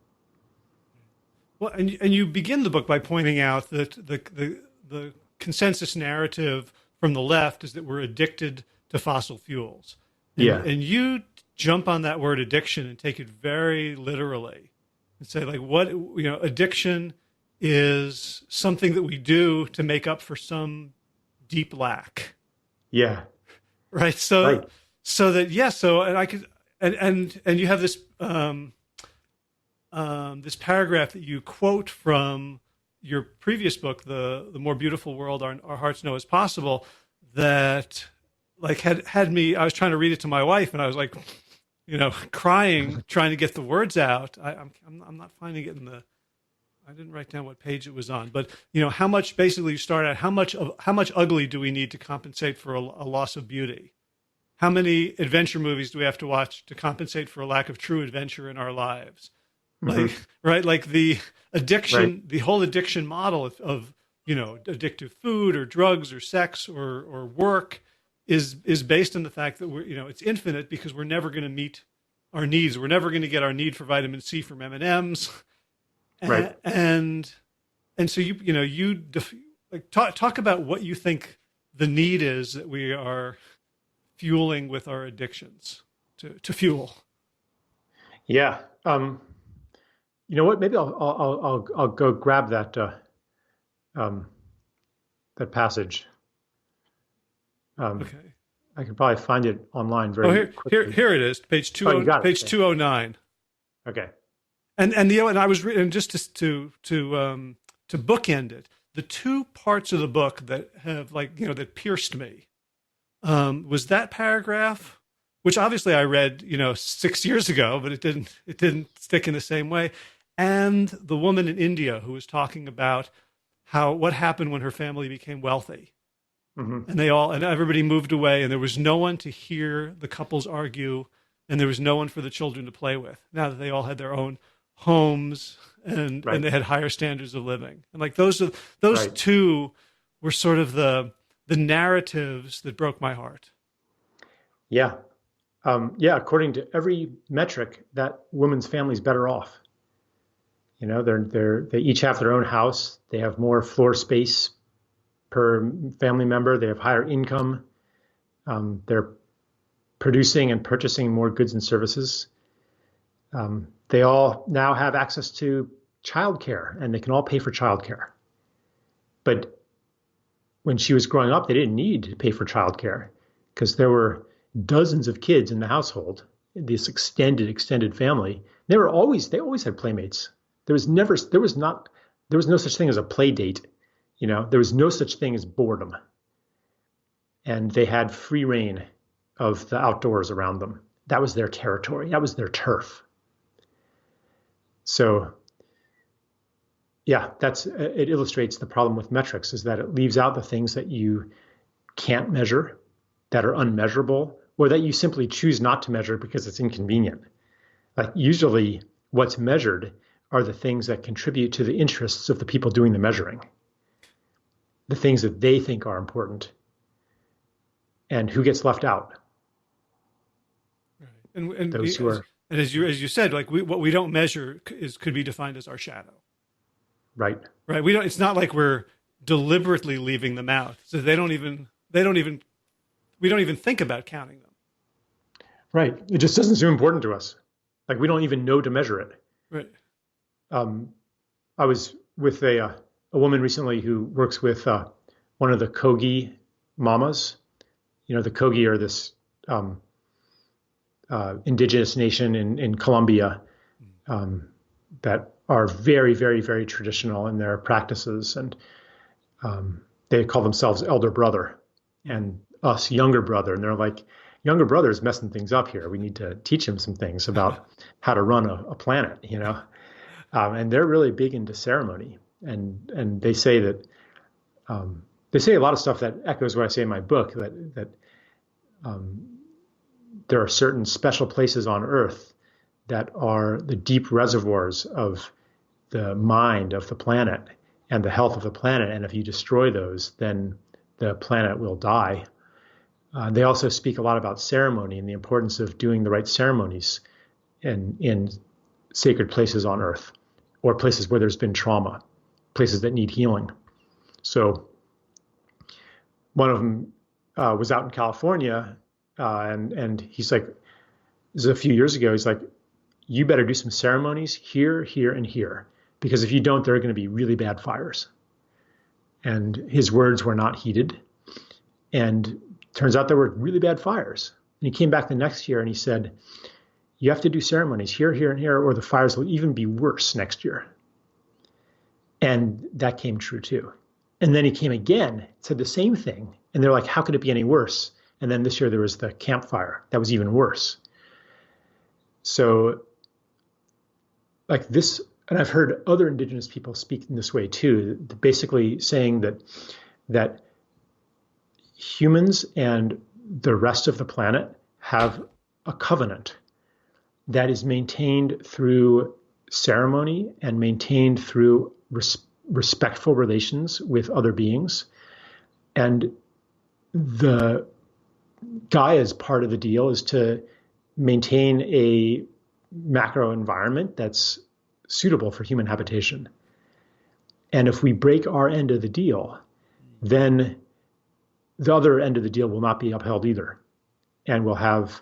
Well, and you begin the book by pointing out that the consensus narrative from the left is that we're addicted to fossil fuels. And you jump on that word addiction and take it very literally and say, addiction is something that we do to make up for some deep lack. Yeah. Right. So and you have this this paragraph that you quote from your previous book, the More Beautiful World Our Hearts Know Is Possible, that like had me. I was trying to read it to my wife, and I was like, crying, trying to get the words out. I'm not finding it in the. I didn't write down what page it was on, but how much basically you start out. How much ugly do we need to compensate for a loss of beauty? How many adventure movies do we have to watch to compensate for a lack of true adventure in our lives? Like, right? Like the addiction, the whole addiction model of addictive food or drugs or sex or work is based on the fact that it's infinite because we're never going to meet our needs. We're never going to get our need for vitamin C from M&Ms. Right. And so talk about what you think the need is that we are fueling with our addictions to fuel. Yeah. You know what? Maybe I'll go grab that that passage. Okay. I can probably find it online very quickly. Here it is, page 209. Okay. And I was reading just to bookend it. The two parts of the book that have that pierced me was that paragraph, which obviously I read 6 years ago, but it didn't stick in the same way. And the woman in India who was talking about what happened when her family became wealthy, and everybody moved away, and there was no one to hear the couples argue, and there was no one for the children to play with. Now that they all had their own homes and they had higher standards of living, and like those two were sort of the narratives that broke my heart. Yeah. According to every metric, that woman's family's better off. They each have their own house. They have more floor space per family member. They have higher income. They're producing and purchasing more goods and services. They all now have access to childcare, and they can all pay for childcare. But when she was growing up, they didn't need to pay for childcare because there were dozens of kids in the household, this extended family. They always had playmates. There was no such thing as a play date. There was no such thing as boredom. And they had free reign of the outdoors around them. That was their territory. That was their turf. So, yeah, it illustrates the problem with metrics is that it leaves out the things that you can't measure, that are unmeasurable, or that you simply choose not to measure because it's inconvenient. Like usually what's measured are the things that contribute to the interests of the people doing the measuring, the things that they think are important, and who gets left out. Right. And as you said, like what we don't measure could be defined as our shadow. Right. Right. It's not like we're deliberately leaving them out. So we don't even think about counting them. Right. It just doesn't seem important to us. Like we don't even know to measure it. Right. I was with a woman recently who works with one of the Kogi mamas. The Kogi are this indigenous nation in Colombia that are very, very, very traditional in their practices. And they call themselves elder brother and us younger brother. And they're like, younger brother is messing things up here. We need to teach him some things about how to run a planet, and they're really big into ceremony. And they say that they say a lot of stuff that echoes what I say in my book, that there are certain special places on Earth that are the deep reservoirs of the mind of the planet and the health of the planet. And if you destroy those, then the planet will die. They also speak a lot about ceremony and the importance of doing the right ceremonies in sacred places on Earth, or places where there's been trauma, places that need healing. So one of them was out in California, and he's like, this is a few years ago, he's like, you better do some ceremonies here, here, and here, because if you don't, there are going to be really bad fires. And his words were not heeded. And turns out there were really bad fires. And he came back the next year and he said, you have to do ceremonies here, here, and here, or the fires will even be worse next year. And that came true too. And then he came again, said the same thing. And they're like, how could it be any worse? And then this year there was the campfire. That was even worse. So like this, and I've heard other indigenous people speak in this way too, basically saying that humans and the rest of the planet have a covenant that is maintained through ceremony and maintained through respectful relations with other beings. And the Gaia's part of the deal is to maintain a macro environment that's suitable for human habitation. And if we break our end of the deal, then the other end of the deal will not be upheld either. And we'll have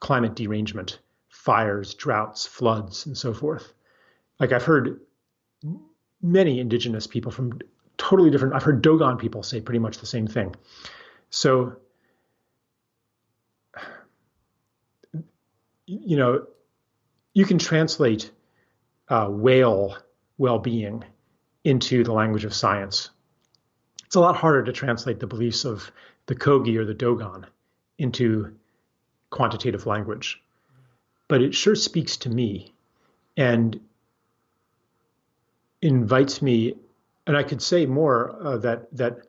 climate derangement, fires, droughts, floods, and so forth. Like I've heard many indigenous people from totally different, I've heard Dogon people say pretty much the same thing. So, you know, you can translate whale well-being into the language of science. It's a lot harder to translate the beliefs of the Kogi or the Dogon into quantitative language. But it sure speaks to me and invites me, and I could say more that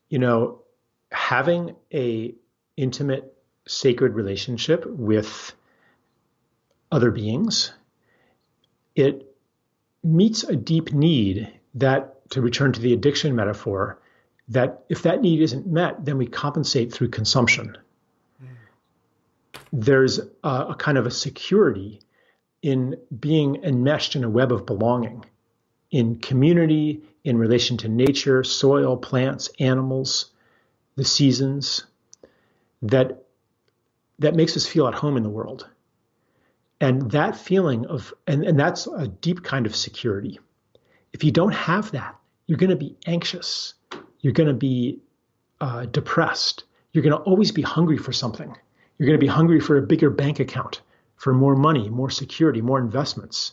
you know, having a intimate, sacred relationship with other beings, it meets a deep need that, to return to the addiction metaphor, that if that need isn't met, then we compensate through consumption. There's a kind of a security in being enmeshed in a web of belonging, in community, in relation to nature, soil, plants, animals, the seasons, that makes us feel at home in the world. And that feeling of, and that's a deep kind of security. If you don't have that, you're going to be anxious. You're going to be depressed. You're going to always be hungry for something. You're going to be hungry for a bigger bank account, for more money, more security, more investments.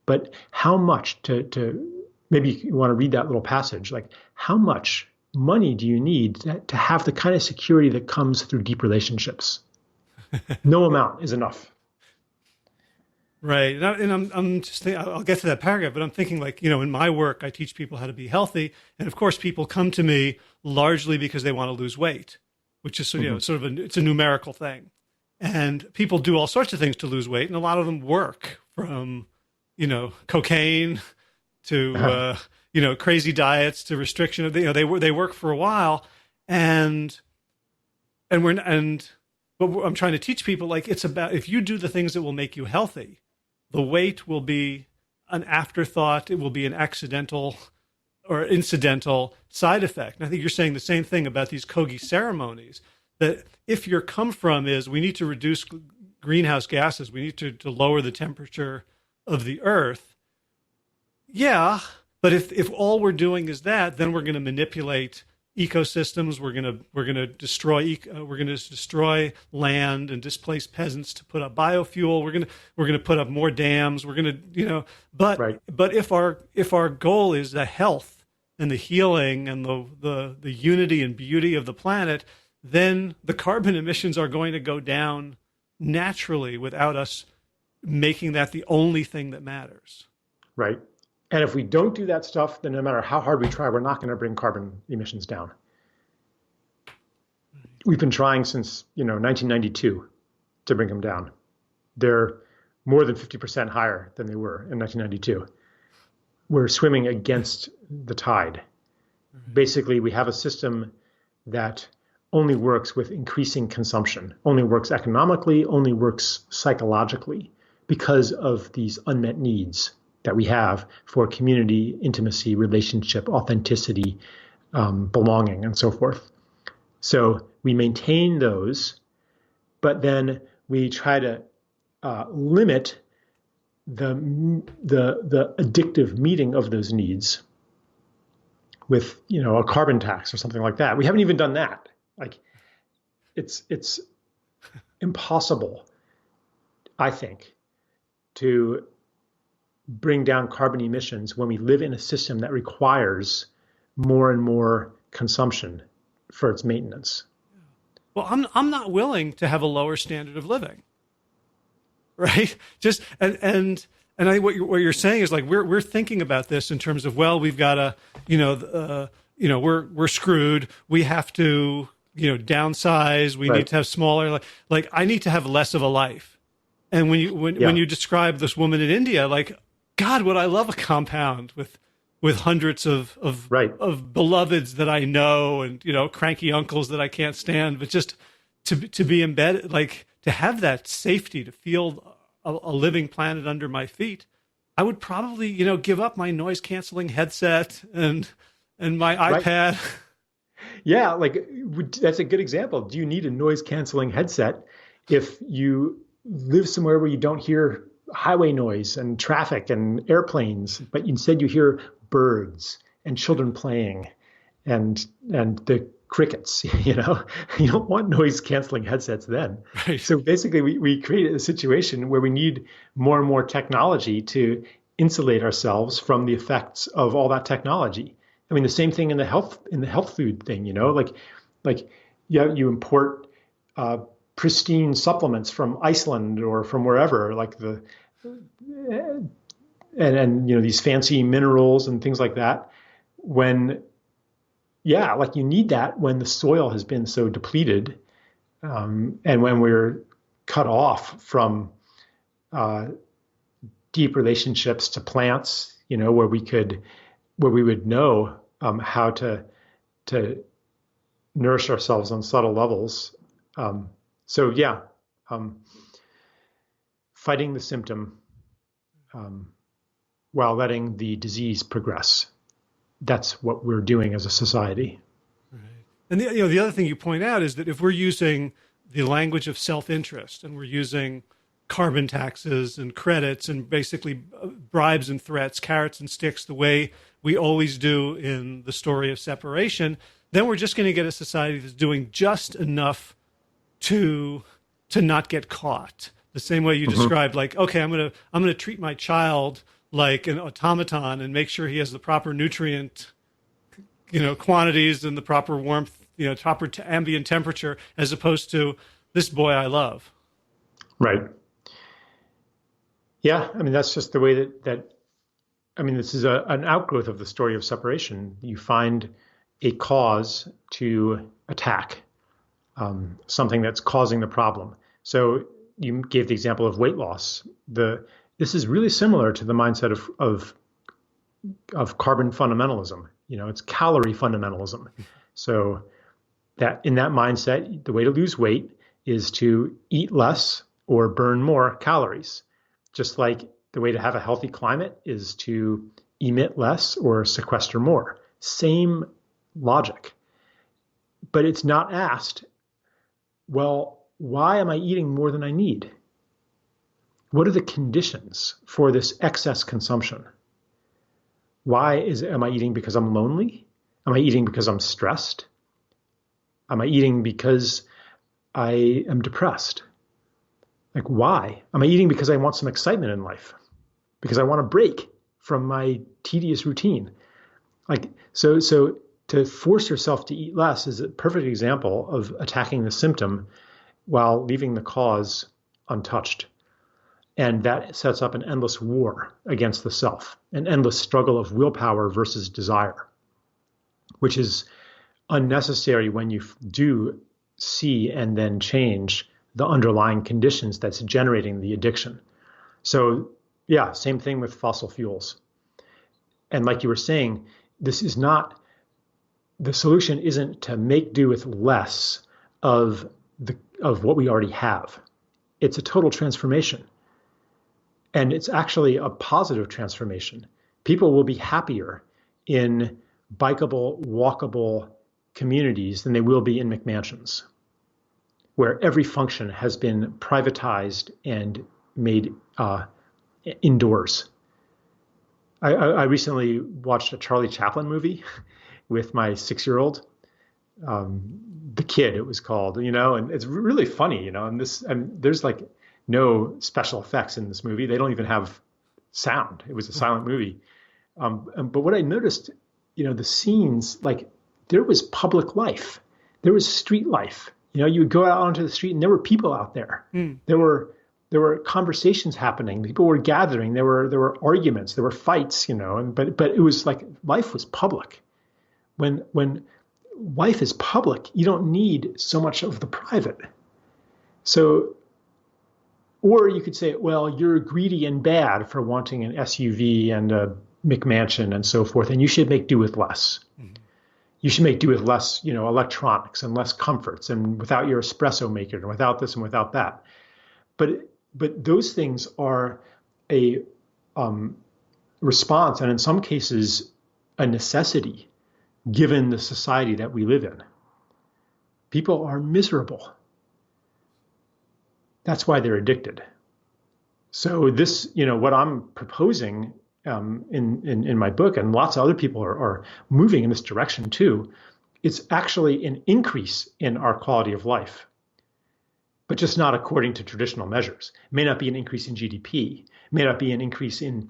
But how much to maybe you want to read that little passage, like how much money do you need to have the kind of security that comes through deep relationships? No amount is enough. Right. And I'm just thinking, I'll get to that paragraph, but I'm thinking like, you know, in my work, I teach people how to be healthy. And of course, people come to me largely because they want to lose weight, which is, you know, sort of it's a numerical thing. And people do all sorts of things to lose weight. And a lot of them work, from, you know, cocaine to, you know, crazy diets to restriction. You know, they work for a while, but I'm trying to teach people, like, it's about, if you do the things that will make you healthy, the weight will be an afterthought. It will be an accidental or incidental side effect. And I think you're saying the same thing about these Kogi ceremonies, that if your come from is, we need to reduce greenhouse gases, we need to lower the temperature of the earth. Yeah. But if all we're doing is that, then we're going to manipulate ecosystems. We're going to destroy land and displace peasants to put up biofuel. We're going to put up more dams. We're going to, you know, but if our goal is the health and the healing and the unity and beauty of the planet, then the carbon emissions are going to go down naturally without us making that the only thing that matters. Right. And if we don't do that stuff, then no matter how hard we try, we're not going to bring carbon emissions down. We've been trying since, 1992 to bring them down. They're more than 50% higher than they were in 1992. We're swimming against the tide. Basically, we have a system that only works with increasing consumption, only works economically, only works psychologically, because of these unmet needs that we have for community, intimacy, relationship, authenticity, belonging, and so forth. So we maintain those, but then we try to limit the addictive meeting of those needs with, a carbon tax or something like that. We haven't even done that. Like, it's impossible, I think, to bring down carbon emissions when we live in a system that requires more and more consumption for its maintenance. Well, I'm not willing to have a lower standard of living, right? Just and I what you're saying is like we're thinking about this in terms of, well, we've got to we're screwed. We have to downsize. We need to have smaller. Like I need to have less of a life. And when you describe this woman in India, like, God, would I love a compound with hundreds of beloveds that I know, and cranky uncles that I can't stand, but just to be embedded, like to have that safety, to feel a living planet under my feet. I would probably give up my noise canceling headset and my iPad. Yeah, like that's a good example. Do you need a noise canceling headset if you live somewhere where you don't hear highway noise and traffic and airplanes, but instead you hear birds and children playing and the crickets? You don't want noise canceling headsets then. Right. So basically we created a situation where we need more and more technology to insulate ourselves from the effects of all that technology. I mean, the same thing in the health food thing, you import pristine supplements from Iceland or from wherever, like these fancy minerals and things like that. You need that when the soil has been so depleted, and when we're cut off from deep relationships to plants, where we would know how to nourish ourselves on subtle levels. Fighting the symptom while letting the disease progress. That's what we're doing as a society. Right. And the other thing you point out is that if we're using the language of self-interest and we're using carbon taxes and credits and basically bribes and threats, carrots and sticks, the way we always do in the story of separation, then we're just going to get a society that's doing just enough to not get caught. The same way you described, like, okay, I'm gonna treat my child like an automaton and make sure he has the proper nutrient, quantities and the proper warmth, proper ambient temperature, as opposed to this boy I love. Right. Yeah, I mean, that's just the way this is an outgrowth of the story of separation. You find a cause to attack, something that's causing the problem. So you gave the example of weight loss. This is really similar to the mindset of carbon fundamentalism. It's calorie fundamentalism. So that in that mindset, the way to lose weight is to eat less or burn more calories. Just like the way to have a healthy climate is to emit less or sequester more. Same logic. But it's not asked, well, why am I eating more than I need? What are the conditions for this excess consumption? Am I eating because I'm lonely? Am I eating because I'm stressed? Am I eating because I am depressed? Like, why? Am I eating because I want some excitement in life? Because I want a break from my tedious routine? So to force yourself to eat less is a perfect example of attacking the symptom while leaving the cause untouched. And that sets up an endless war against the self, an endless struggle of willpower versus desire, which is unnecessary when you do see and then change the underlying conditions that's generating the addiction. So yeah, same thing with fossil fuels. And like you were saying, the solution isn't to make do with less of what we already have. It's a total transformation. And it's actually a positive transformation. People will be happier in bikeable, walkable communities than they will be in McMansions, where every function has been privatized and made indoors. I recently watched a Charlie Chaplin movie with my 6-year-old. The Kid, it was called, and it's really funny, and there's like no special effects in this movie. They don't even have sound. It was a silent movie. But what I noticed, the scenes, like there was public life, there was street life. You would go out onto the street and there were people out there. There were conversations happening. People were gathering. There were arguments. There were fights. But it was like life was public. When life is public, you don't need so much of the private. So, or you could say, well, you're greedy and bad for wanting an SUV and a McMansion and so forth, and you should make do with less. Mm-hmm. You should make do with less, electronics and less comforts, and without your espresso maker, and without this and without that. But those things are a response, and in some cases, a necessity, given the society that we live in. People are miserable. That's why they're addicted. So this, what I'm proposing in my book, and lots of other people are moving in this direction too, it's actually an increase in our quality of life, but just not according to traditional measures. It may not be an increase in GDP. It may not be an increase in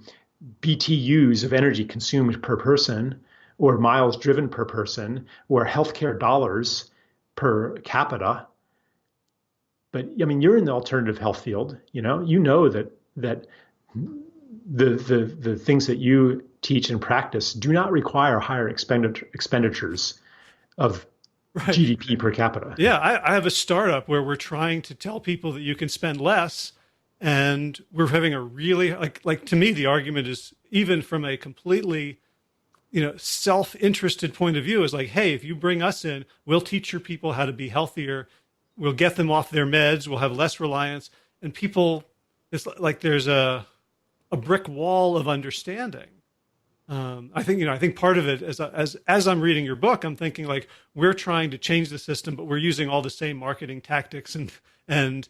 BTUs of energy consumed per person, or miles driven per person, or healthcare dollars per capita. But you're in the alternative health field. That the things that you teach and practice do not require higher expenditures of GDP per capita. Yeah, I have a startup where we're trying to tell people that you can spend less, and we're having a really like to me the argument is, even from a completely self-interested point of view, is like, hey, if you bring us in, we'll teach your people how to be healthier. We'll get them off their meds. We'll have less reliance. And people, it's like there's a brick wall of understanding. I think part of it, as I'm reading your book, I'm thinking like we're trying to change the system, but we're using all the same marketing tactics and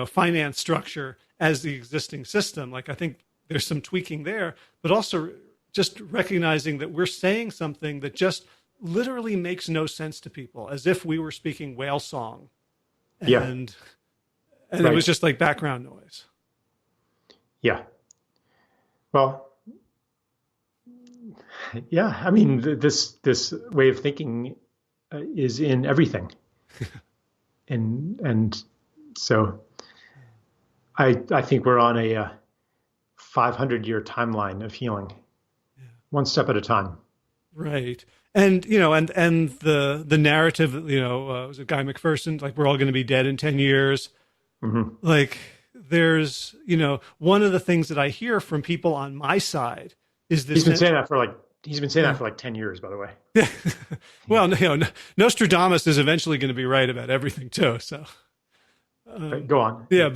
finance structure as the existing system. Like I think there's some tweaking there, but also just recognizing that we're saying something that just literally makes no sense to people, as if we were speaking whale song. And right. It was just like background noise. Yeah. Well, yeah. This way of thinking is in everything, and so I think we're on a 500-year timeline of healing, one step at a time. Right. And, and the narrative, was it Guy McPherson, like we're all going to be dead in 10 years. Mm-hmm. Like there's, one of the things that I hear from people on my side is this. He's been saying that for like 10 years, by the way. Well, Nostradamus is eventually going to be right about everything too. So right, go on. Yeah.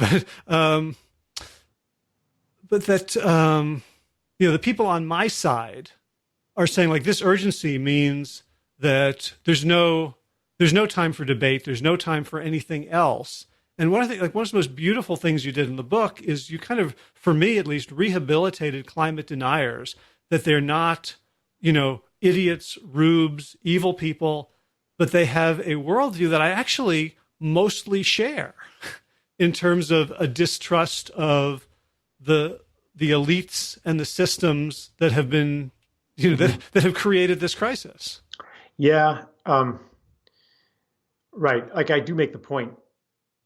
But that, the people on my side are saying like this urgency means that there's no time for debate. There's no time for anything else. And one of the most beautiful things you did in the book is you kind of, for me at least, rehabilitated climate deniers, that they're not, idiots, rubes, evil people, but they have a worldview that I actually mostly share in terms of a distrust of the elites and the systems that have been that have created this crisis. Yeah. Right. Like I do make the point,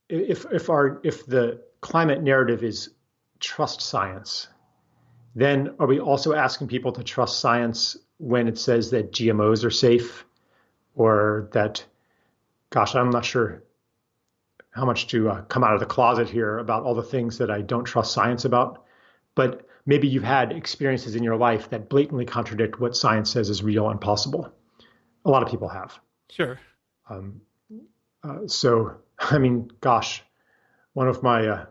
if the climate narrative is trust science, then are we also asking people to trust science when it says that GMOs are safe, or that, gosh, I'm not sure how much to come out of the closet here about all the things that I don't trust science about, but maybe you've had experiences in your life that blatantly contradict what science says is real and possible. A lot of people have. Sure. So, gosh, one of my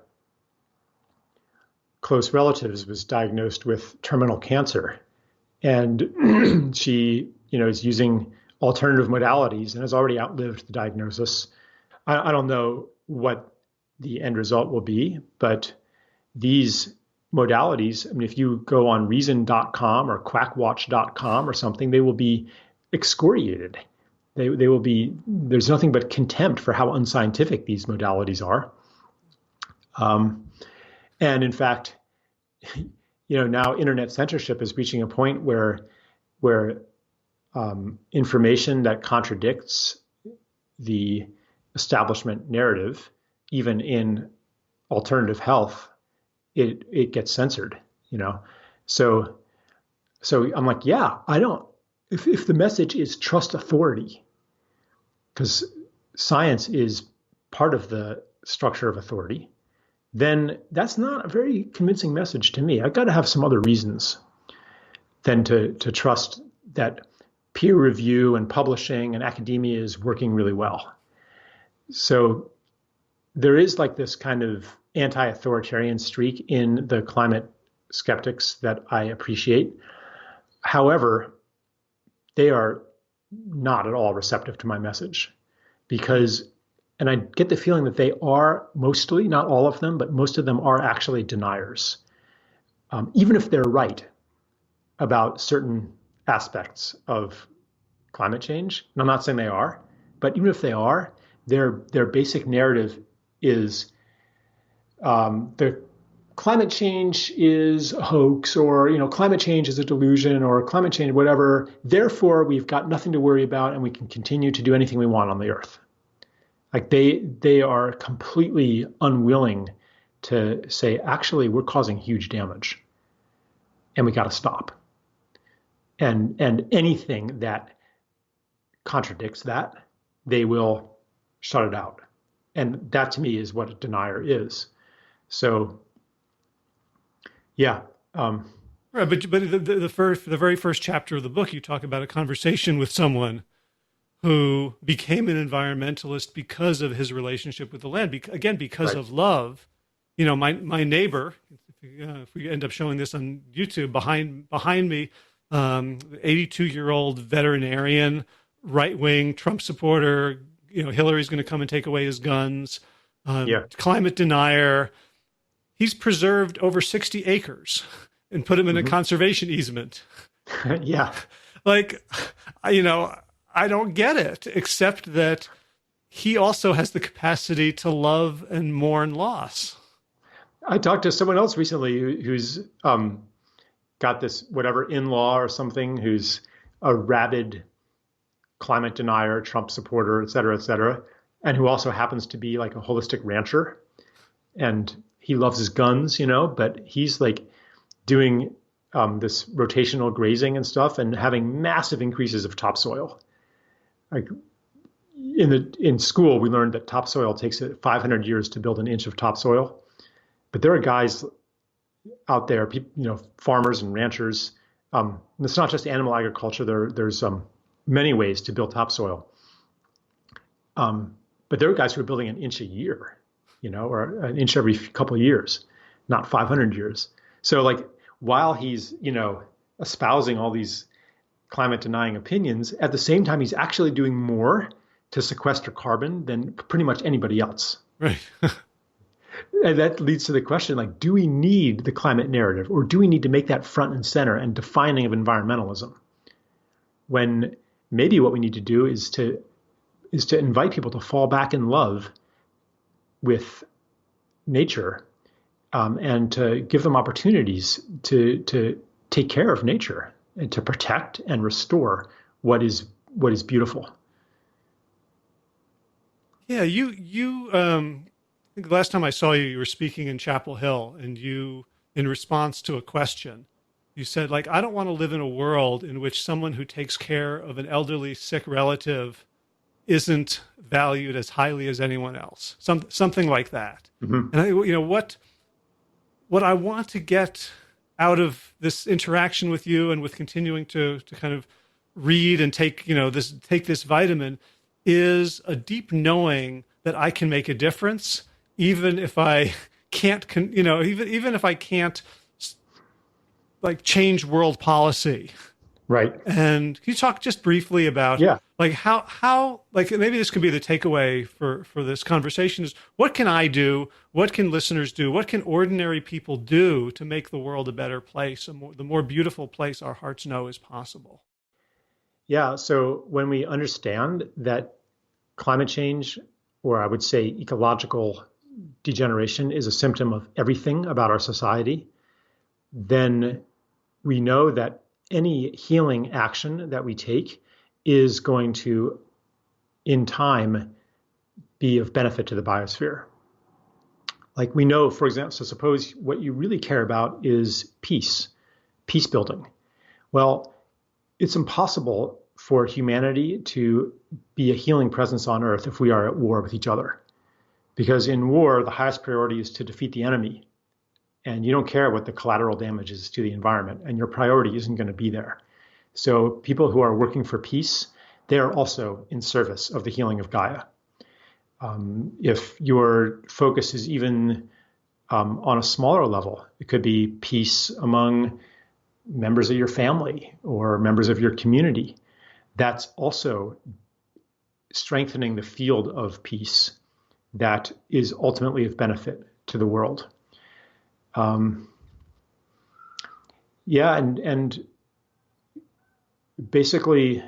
close relatives was diagnosed with terminal cancer, and she, is using alternative modalities and has already outlived the diagnosis. I don't know what the end result will be, but these modalities, if you go on reason.com or quackwatch.com or something, they will be excoriated. They will be, there's nothing but contempt for how unscientific these modalities are. Um, and in fact, now internet censorship is reaching a point where information that contradicts the establishment narrative, even in alternative health, it gets censored. So I'm like, yeah, I don't. If the message is trust authority, because science is part of the structure of authority, then that's not a very convincing message to me. I've got to have some other reasons than to trust that peer review and publishing and academia is working really well. So there is like this kind of anti-authoritarian streak in the climate skeptics that I appreciate. However, they are not at all receptive to my message because, and I get the feeling that they are mostly, not all of them, but most of them are actually deniers. Even if they're right about certain aspects of climate change, and I'm not saying they are, but even if they are, their basic narrative is the climate change is a hoax, or climate change is a delusion, or climate change whatever. Therefore, we've got nothing to worry about, and we can continue to do anything we want on the Earth. Like they are completely unwilling to say, actually, we're causing huge damage, and we got to stop. And anything that contradicts that, they will shut it out. And that to me is what a denier is. So, yeah. Right, but the very first chapter of the book, you talk about a conversation with someone who became an environmentalist because of his relationship with the land. Because Right. of love. My neighbor, if we end up showing this on YouTube, behind me, 82-year-old veterinarian, right-wing Trump supporter. Hillary's going to come and take away his guns. Yeah. Climate denier. He's preserved over 60 acres and put him in a conservation easement. Yeah. Like, I don't get it, except that he also has the capacity to love and mourn loss. I talked to someone else recently who's got this whatever in-law or something who's a rabid climate denier, Trump supporter, et cetera, and who also happens to be like a holistic rancher. And he loves his guns, but he's like doing this rotational grazing and stuff and having massive increases of topsoil. Like in school, we learned that topsoil takes 500 years to build an inch of topsoil. But there are guys out there, farmers and ranchers. And it's not just animal agriculture. There's many ways to build topsoil. But there are guys who are building an inch a year, or an inch every couple of years, not 500 years. So like while he's, espousing all these climate denying opinions, at the same time, he's actually doing more to sequester carbon than pretty much anybody else. Right. And that leads to the question, like, do we need the climate narrative, or do we need to make that front and center and defining of environmentalism? When maybe what we need to do is to invite people to fall back in love with nature, and to give them opportunities to take care of nature and to protect and restore what is beautiful. Yeah, I think the last time I saw you, you were speaking in Chapel Hill, and you, in response to a question, you said, like, I don't want to live in a world in which someone who takes care of an elderly, sick relative isn't valued as highly as anyone else. Something like that. Mm-hmm. And what I want to get out of this interaction with you and with continuing to kind of read and take this vitamin is a deep knowing that I can make a difference, even if I can't, even if I can't like change world policy. Right. And can you talk just briefly about like how like maybe this could be the takeaway for this conversation is what can I do? What can listeners do? What can ordinary people do to make the world a better place, the more beautiful place our hearts know is possible? Yeah. So when we understand that climate change, or I would say ecological degeneration is a symptom of everything about our society, then we know that any healing action that we take is going to, in time, be of benefit to the biosphere. Like we know, for example, so suppose what you really care about is peace building. Well, it's impossible for humanity to be a healing presence on Earth if we are at war with each other. Because in war, the highest priority is to defeat the enemy. And you don't care what the collateral damage is to the environment, and your priority isn't going to be there. So people who are working for peace, they are also in service of the healing of Gaia. If your focus is even on a smaller level, it could be peace among members of your family or members of your community. That's also strengthening the field of peace that is ultimately of benefit to the world. And basically,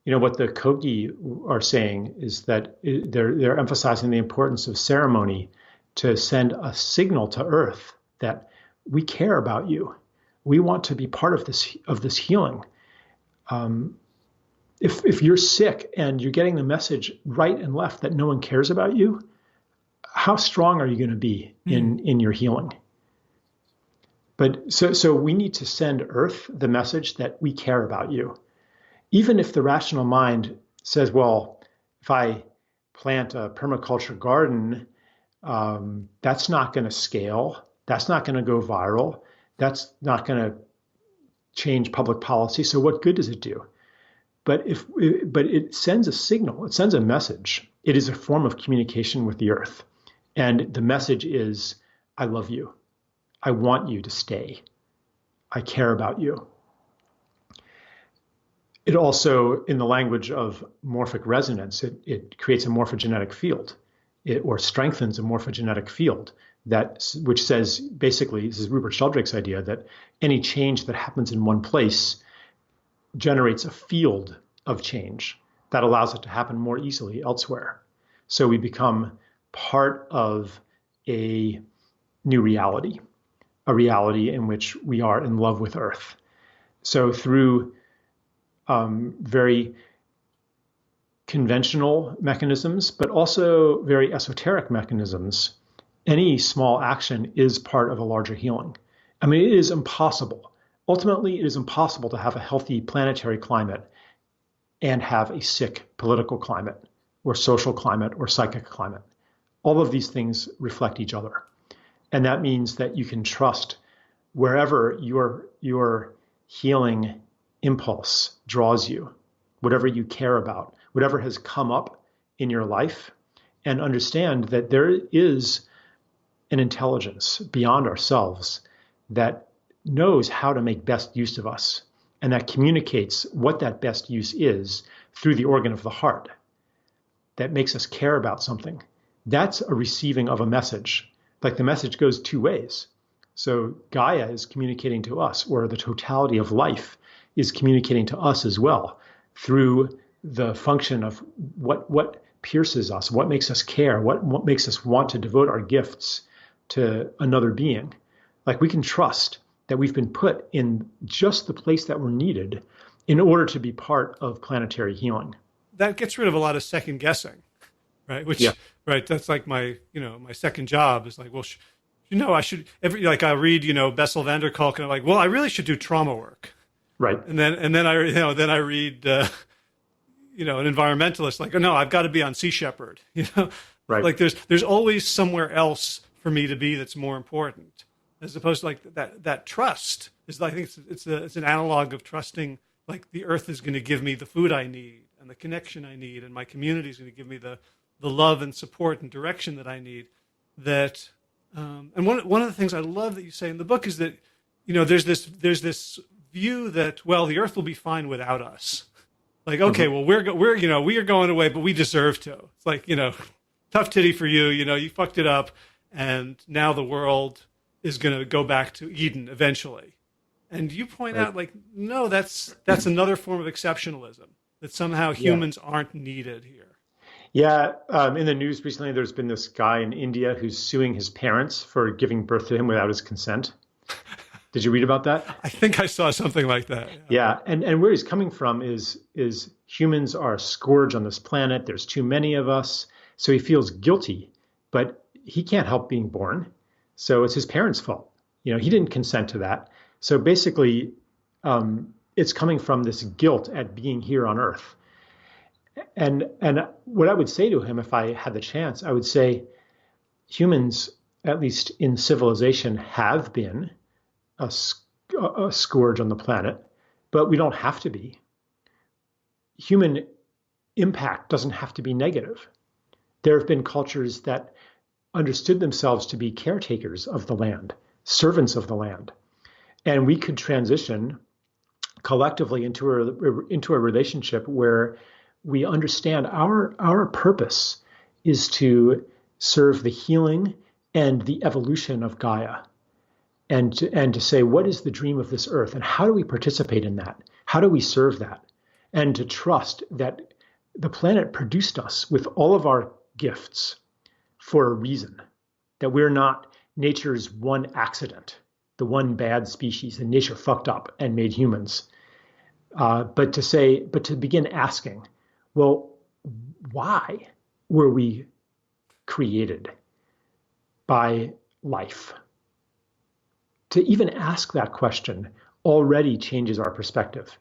what the Kogi are saying is that they're emphasizing the importance of ceremony to send a signal to Earth that we care about you. We want to be part of this healing. If you're sick and you're getting the message right and left that no one cares about you, how strong are you going to be in your healing? But so we need to send Earth the message that we care about you. Even if the rational mind says, well, if I plant a permaculture garden, that's not going to scale. That's not going to go viral. That's not going to change public policy. So what good does it do? But it sends a signal. It sends a message. It is a form of communication with the Earth. And the message is, I love you. I want you to stay. I care about you. It also, in the language of morphic resonance, it creates a morphogenetic field, or strengthens a morphogenetic field which says, basically, this is Rupert Sheldrake's idea, that any change that happens in one place generates a field of change that allows it to happen more easily elsewhere. So we become part of a new reality, a reality in which we are in love with Earth. So through very conventional mechanisms, but also very esoteric mechanisms, any small action is part of a larger healing. I mean, it is impossible. Ultimately, it is impossible to have a healthy planetary climate and have a sick political climate or social climate or psychic climate. All of these things reflect each other. And that means that you can trust wherever your healing impulse draws you, whatever you care about, whatever has come up in your life, and understand that there is an intelligence beyond ourselves that knows how to make best use of us, and that communicates what that best use is through the organ of the heart, that makes us care about something. That's a receiving of a message. Like the message goes two ways. So Gaia is communicating to us, or the totality of life is communicating to us as well, through the function of what pierces us, what makes us care, what makes us want to devote our gifts to another being. Like we can trust that we've been put in just the place that we're needed in order to be part of planetary healing. That gets rid of a lot of second guessing, right? Which, yeah. Right, that's like my second job is like, well, I should I read, Bessel van der Kolk, and I'm like, well, I really should do trauma work. Right. And then I read, an environmentalist, like, oh, no, I've got to be on Sea Shepherd, Right. Like there's always somewhere else for me to be that's more important, as opposed to like that trust is, I think it's an analog of trusting, like the Earth is going to give me the food I need and the connection I need, and my community is going to give me the love and support and direction that I need. And one of the things I love that you say in the book is that, there's this view that, well, the Earth will be fine without us. Like, okay, well, we are going away, but we deserve to. It's like, tough titty for you. You fucked it up, and now the world is going to go back to Eden eventually. And you point out, like, no, that's another form of exceptionalism, that somehow humans aren't needed here. Yeah, in the news recently, there's been this guy in India who's suing his parents for giving birth to him without his consent. Did you read about that? I think I saw something like that. Yeah. Yeah, and where he's coming from is humans are a scourge on this planet. There's too many of us, so he feels guilty, but he can't help being born. So it's his parents' fault. He didn't consent to that. So basically, it's coming from this guilt at being here on Earth. And what I would say to him if I had the chance, I would say humans, at least in civilization, have been a scourge on the planet, but we don't have to be. Human impact doesn't have to be negative. There have been cultures that understood themselves to be caretakers of the land, servants of the land. And we could transition collectively into a relationship where we understand our purpose is to serve the healing and the evolution of Gaia. And to say, what is the dream of this earth and how do we participate in that? How do we serve that? And to trust that the planet produced us with all of our gifts for a reason, that we're not nature's one accident, the one bad species, and nature fucked up and made humans. But to begin asking, well, why were we created by life? To even ask that question already changes our perspective.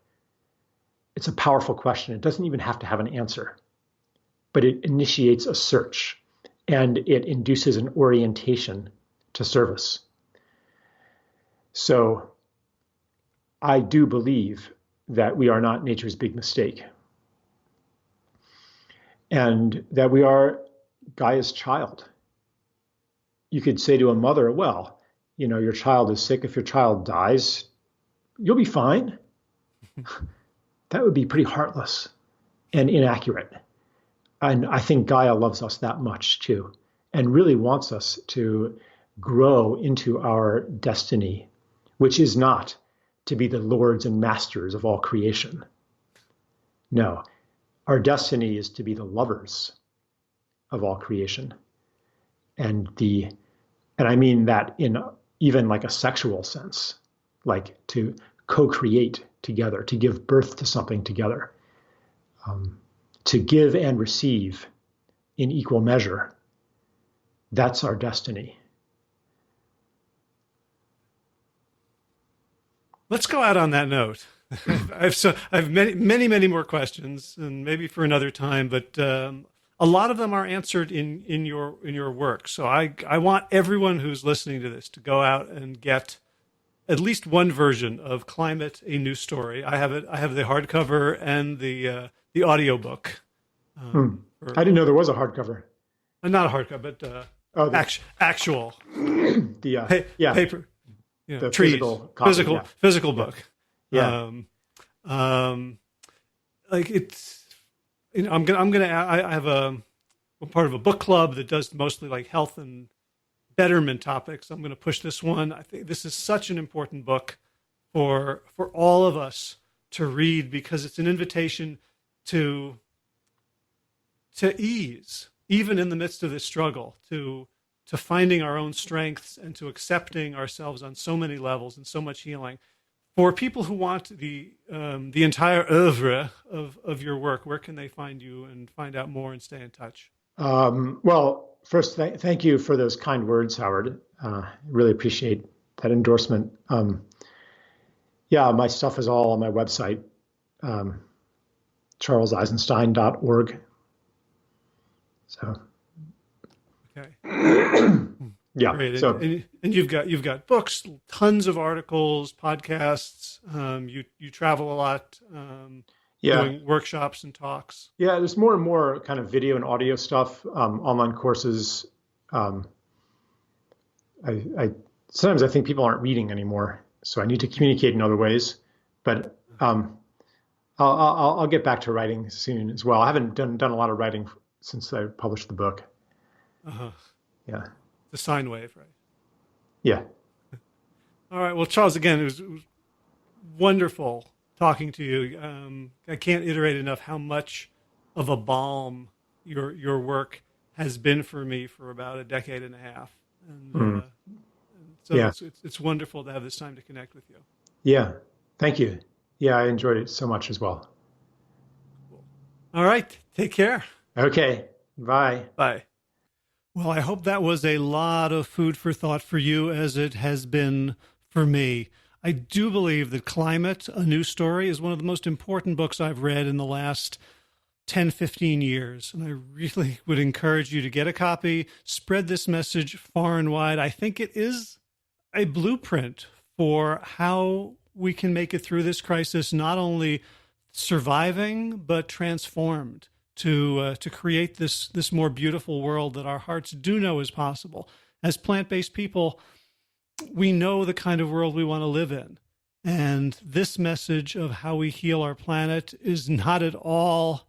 It's a powerful question. It doesn't even have to have an answer, but it initiates a search and it induces an orientation to service. So I do believe that we are not nature's big mistake and that we are Gaia's child. You could say to a mother, well, your child is sick. If your child dies, you'll be fine. That would be pretty heartless and inaccurate. And I think Gaia loves us that much too, and really wants us to grow into our destiny, which is not to be the lords and masters of all creation. No, our destiny is to be the lovers of all creation. And I mean that in even like a sexual sense, like to co-create together, to give birth to something together, to give and receive in equal measure. That's our destiny. Let's go out on that note. I have many more questions, and maybe for another time. But a lot of them are answered in your work. So I want everyone who's listening to this to go out and get at least one version of Climate: A New Story. I have it. I have the hardcover and the audiobook. I didn't know there was a hardcover. Not a hardcover, but actual paper. The trees, physical copy, physical book. Yeah. Like it's, I have a part of a book club that does mostly like health and betterment topics. I'm going to push this one. I think this is such an important book for all of us to read because it's an invitation to ease, even in the midst of this struggle, to finding our own strengths and to accepting ourselves on so many levels and so much healing. For people who want the entire oeuvre of your work, where can they find you and find out more and stay in touch? Well, first, thank you for those kind words, Howard. Really appreciate that endorsement. My stuff is all on my website, charleseisenstein.org. So. Okay. Yeah. Great. So, and you've got books, tons of articles, podcasts. You travel a lot, doing workshops and talks. Yeah, there's more and more kind of video and audio stuff, online courses. Sometimes I think people aren't reading anymore, so I need to communicate in other ways. But I'll get back to writing soon as well. I haven't done a lot of writing since I published the book. Yeah. The sine wave, right? Yeah. All right. Well, Charles, again, it was wonderful talking to you. I can't iterate enough how much of a balm your work has been for me for about a decade and a half. And so Yeah. it's wonderful to have this time to connect with you. Yeah. Thank you. Yeah, I enjoyed it so much as well. Cool. All right. Take care. Okay. Bye. Bye. Well, I hope that was a lot of food for thought for you, as it has been for me. I do believe that Climate, A New Story, is one of the most important books I've read in the last 10, 15 years. And I really would encourage you to get a copy, spread this message far and wide. I think it is a blueprint for how we can make it through this crisis, not only surviving, but transformed to create this more beautiful world that our hearts do know is possible. As plant-based people, we know the kind of world we want to live in. And this message of how we heal our planet is not at all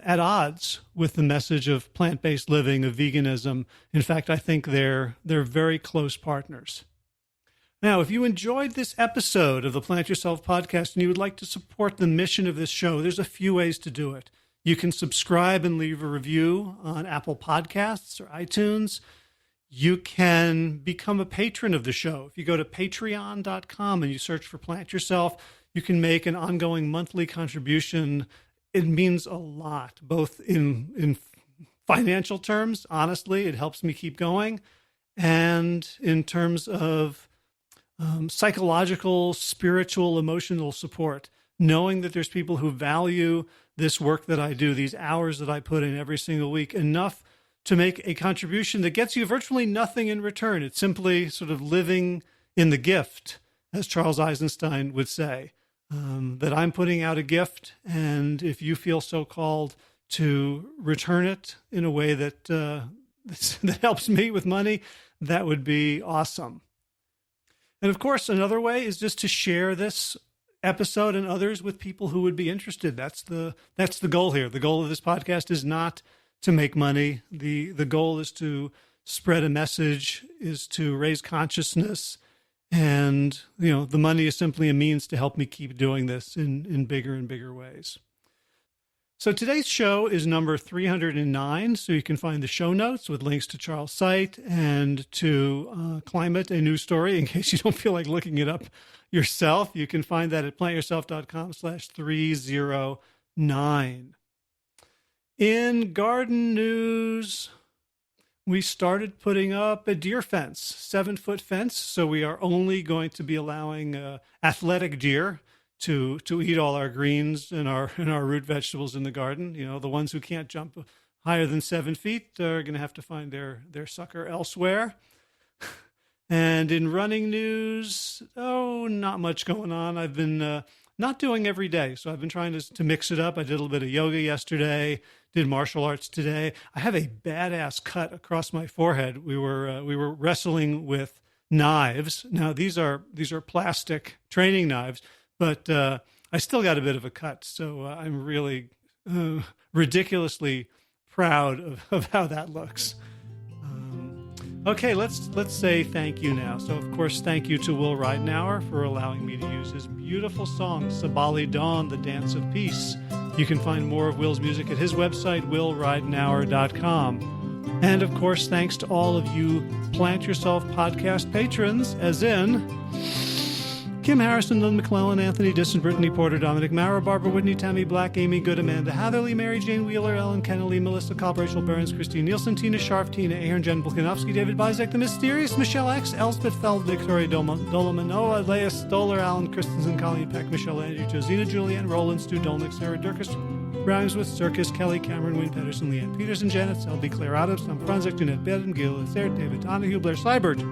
at odds with the message of plant-based living, of veganism. In fact, I think they're very close partners. Now, if you enjoyed this episode of the Plant Yourself podcast and you would like to support the mission of this show, there's a few ways to do it. You can subscribe and leave a review on Apple Podcasts or iTunes. You can become a patron of the show. If you go to patreon.com and you search for Plant Yourself, you can make an ongoing monthly contribution. It means a lot, both in financial terms. Honestly, it helps me keep going. And in terms of psychological, spiritual, emotional support, knowing that there's people who value this work that I do, these hours that I put in every single week, enough to make a contribution that gets you virtually nothing in return. It's simply sort of living in the gift, as Charles Eisenstein would say, that I'm putting out a gift, and if you feel so called to return it in a way that that helps me with money, that would be awesome. And of course, another way is just to share this episode and others with people who would be interested. That's the goal here. The goal of this podcast is not to make money. The goal is to spread a message, is to raise consciousness, and the money is simply a means to help me keep doing this in bigger and bigger ways. So today's show is number 309, so you can find the show notes with links to Charles' site and to Climate, A New Story, in case you don't feel like looking it up yourself. You can find that at plantyourself.com/309. In garden news, we started putting up a deer fence, 7-foot fence. So we are only going to be allowing athletic deer to eat all our greens and our root vegetables in the garden. The ones who can't jump higher than 7 feet are going to have to find their sucker elsewhere. And in running news, not much going on. I've been not doing every day, so I've been trying to mix it up. I did a little bit of yoga yesterday, did martial arts today. I have a badass cut across my forehead. We were wrestling with knives. Now these are plastic training knives, but I still got a bit of a cut. So I'm really ridiculously proud of how that looks. Okay, let's say thank you now. So, of course, thank you to Will Ridenauer for allowing me to use his beautiful song, Sabali Dawn, The Dance of Peace. You can find more of Will's music at his website, willridenauer.com. And, of course, thanks to all of you Plant Yourself podcast patrons, as in Kim Harrison, Lynn McClellan, Anthony Disson, Brittany Porter, Dominic Mara, Barbara Whitney, Tammy Black, Amy Good, Amanda Hatherley, Mary Jane Wheeler, Ellen Kennelly, Melissa Cobb, Rachel Burns, Christine Nielsen, Tina Sharf, Tina Ahern, Jen Volkanovsky, David Bizek, The Mysterious, Michelle X, Elspeth Feld, Victoria Dolomanoa, Leah Stoller, Alan Christensen, Colleen Peck, Michelle Andrew, Josina Julianne, Roland, Stu Dolnick, Sarah Durkis, Rhymesworth, Circus, Kelly, Cameron, Wynne Pedersen, Leanne Peterson, Janet Selby, Claire Adams, Tom Franzik, Jeanette Bedden, Gil, Sarah, David Donahue, Blair Seibert,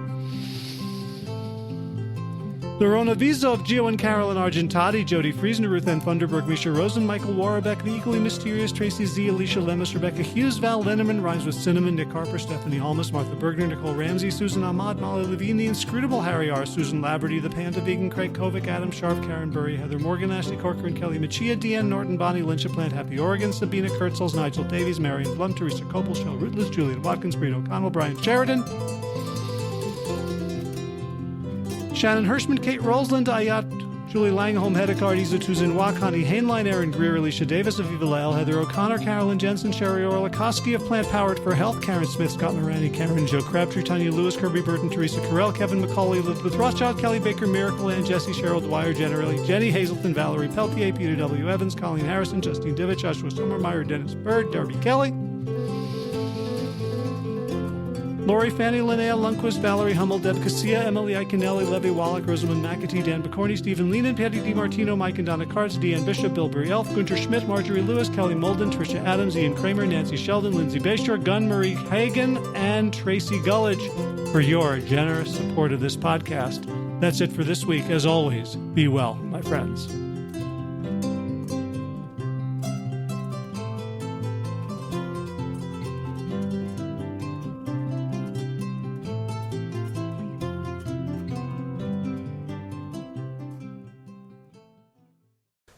Lorona Vizov, Gio and Carolyn Argentati, Jody Friesen, Ruth Ann Thunderberg, Misha Rosen, Michael Warbeck, the equally mysterious Tracy Z, Alicia Lemus, Rebecca Hughes, Val Linneman, Rhymes with Cinnamon, Nick Harper, Stephanie Holmes, Martha Bergner, Nicole Ramsey, Susan Ahmad, Molly Levine, the inscrutable Harry R., Susan Laverty, the Panda Vegan, Craig Kovic, Adam Sharf, Karen Burry, Heather Morgan, Ashley Corcoran, Kelly Machia, Deanne Norton, Bonnie Lynch of Plant Happy Oregon, Sabina Kurtzels, Nigel Davies, Marion Blum, Teresa Copel, Shell Rutledge, Julian Watkins, Breen O'Connell, Brian Sheridan, Shannon Hirschman, Kate Rolls, Linda Ayat, Julie Langholm, Hedda Cardisa, Tuzin Wakani, Hainline, Aaron Greer, Alicia Davis, Aviva Lael, Heather O'Connor, Carolyn Jensen, Sherry Orlikoski of Plant Powered for Health, Karen Smith, Scott Morani, Karen, Joe Crabtree, Tanya Lewis, Kirby Burton, Teresa Carell, Kevin McCauley, Elizabeth Rothschild, Kelly Baker, Miracle Ann, Jesse, Cheryl Dwyer, Jenny Hazelton, Valerie Peltier, Peter W. Evans, Colleen Harrison, Justine Divich, Joshua Sommermeyer, Dennis Bird, Darby Kelly, Lori, Fanny, Linnea Lundquist, Valerie Hummel, Deb Casilla, Emily Iconelli, Levy Wallach, Rosamund McAtee, Dan Bacorny, Stephen Leenan, Patty DiMartino, Mike and Donna Karts, Deanne Bishop, Bill Burry Elf, Gunter Schmidt, Marjorie Lewis, Kelly Molden, Tricia Adams, Ian Kramer, Nancy Sheldon, Lindsay Bayshore, Gunn Marie Hagan, and Tracy Gullidge for your generous support of this podcast. That's it for this week. As always, be well, my friends.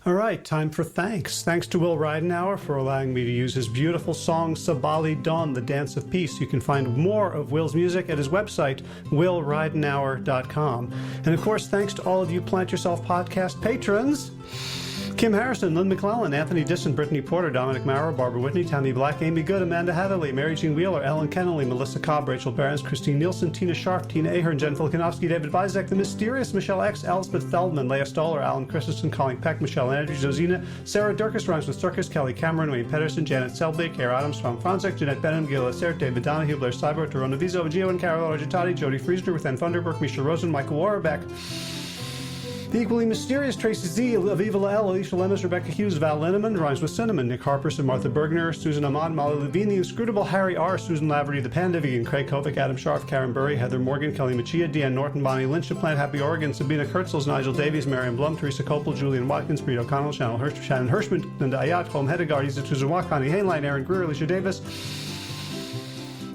All right, time for thanks. Thanks to Will Ridenauer for allowing me to use his beautiful song Sabali Dawn, the Dance of Peace. You can find more of Will's music at his website, willridenauer.com. And of course, thanks to all of you Plant Yourself podcast patrons. Kim Harrison, Lynn McClellan, Anthony Disson, Brittany Porter, Dominic Maurer, Barbara Whitney, Tammy Black, Amy Good, Amanda Hatherley, Mary Jean Wheeler, Ellen Kennelly, Melissa Cobb, Rachel Barons, Christine Nielsen, Tina Sharp, Tina Ahern, Jen Filikanovsky, David Bizek, The Mysterious, Michelle X, Elspeth Feldman, Leah Stoller, Alan Christensen, Colleen Peck, Michelle Andrews, Josina, Sarah Durkis, Rhymes with Circus, Kelly Cameron, Wayne Pedersen, Janet Selby, Kara Adams, Tom Franzek, Jeanette Benham, Gil Assert, David Donahue, Blair Cyber, Torona Vizo, Gio and Carol Argentati, Jody Friesner, with Ann Funderburk, Misha Rosen, Michael Warbeck, the equally mysterious Tracy Z, Aviva Lael, Alicia Lemus, Rebecca Hughes, Val Linneman, Rhymes with Cinnamon, Nick Harperson, Martha Bergner, Susan Ahmad, Molly Levine, the inscrutable Harry R., Susan Laverty, the Panda Vegan, Craig Kovic, Adam Scharf, Karen Burry, Heather Morgan, Kelly Machia, Deanne Norton, Bonnie Lynch, of Plant Happy Oregon, Sabina Kurtzels, Nigel Davies, Marion Blum, Teresa Copel, Julian Watkins, Breed O'Connell, Shannon Hirschman, Linda Ayat, Holm Hedegaard, Isa Tuzawak, Connie Hainline, Aaron Greer, Alicia Davis,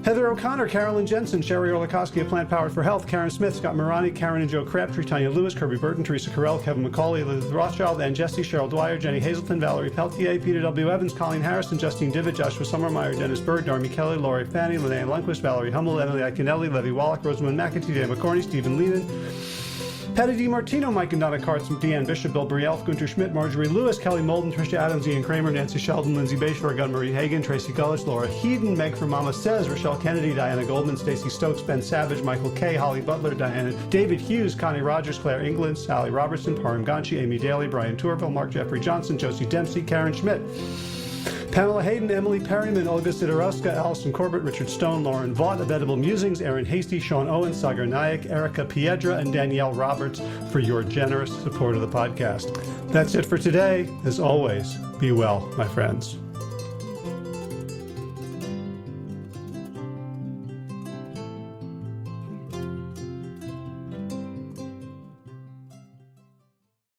Heather O'Connor, Carolyn Jensen, Sherry Orlikoski of Plant Powered for Health, Karen Smith, Scott Morani, Karen and Joe Crabtree, Tanya Lewis, Kirby Burton, Teresa Carell, Kevin McCauley, Elizabeth Rothschild, and Jesse, Cheryl Dwyer, Jenny Hazelton, Valerie Peltier, Peter W. Evans, Colleen Harrison, Justine Divich, Joshua Sommermeyer, Dennis Bird, Darmy Kelly, Lori Fanny, Linnea Lundquist, Valerie Hummel, Emily Iconelli, Levy Wallach, Rosamund McAtee, Dan McCorney, Stephen Leenan, Patty DiMartino, Mike and Donna Karts, Deanne Bishop, Bill Brielf, Gunter Schmidt, Marjorie Lewis, Kelly Molden, Tricia Adams, Ian Kramer, Nancy Sheldon, Lindsay Bayshore, Gunn Marie Hagan, Tracy Gullich, Laura Heaton, Meg from Mama Says, Rochelle Kennedy, Diana Goldman, Stacey Stokes, Ben Savage, Michael Kay, Holly Butler, Diana, David Hughes, Connie Rogers, Claire England, Sally Robertson, Param Ganchi, Amy Daly, Brian Tourville, Mark Jeffrey Johnson, Josie Dempsey, Karen Schmidt, Pamela Hayden, Emily Perryman, Olga Sidorowska, Allison Corbett, Richard Stone, Lauren Vaught of Edible Musings, Aaron Hasty, Sean Owen, Sagar Nayak, Erica Piedra, and Danielle Roberts for your generous support of the podcast. That's it for today. As always, be well, my friends.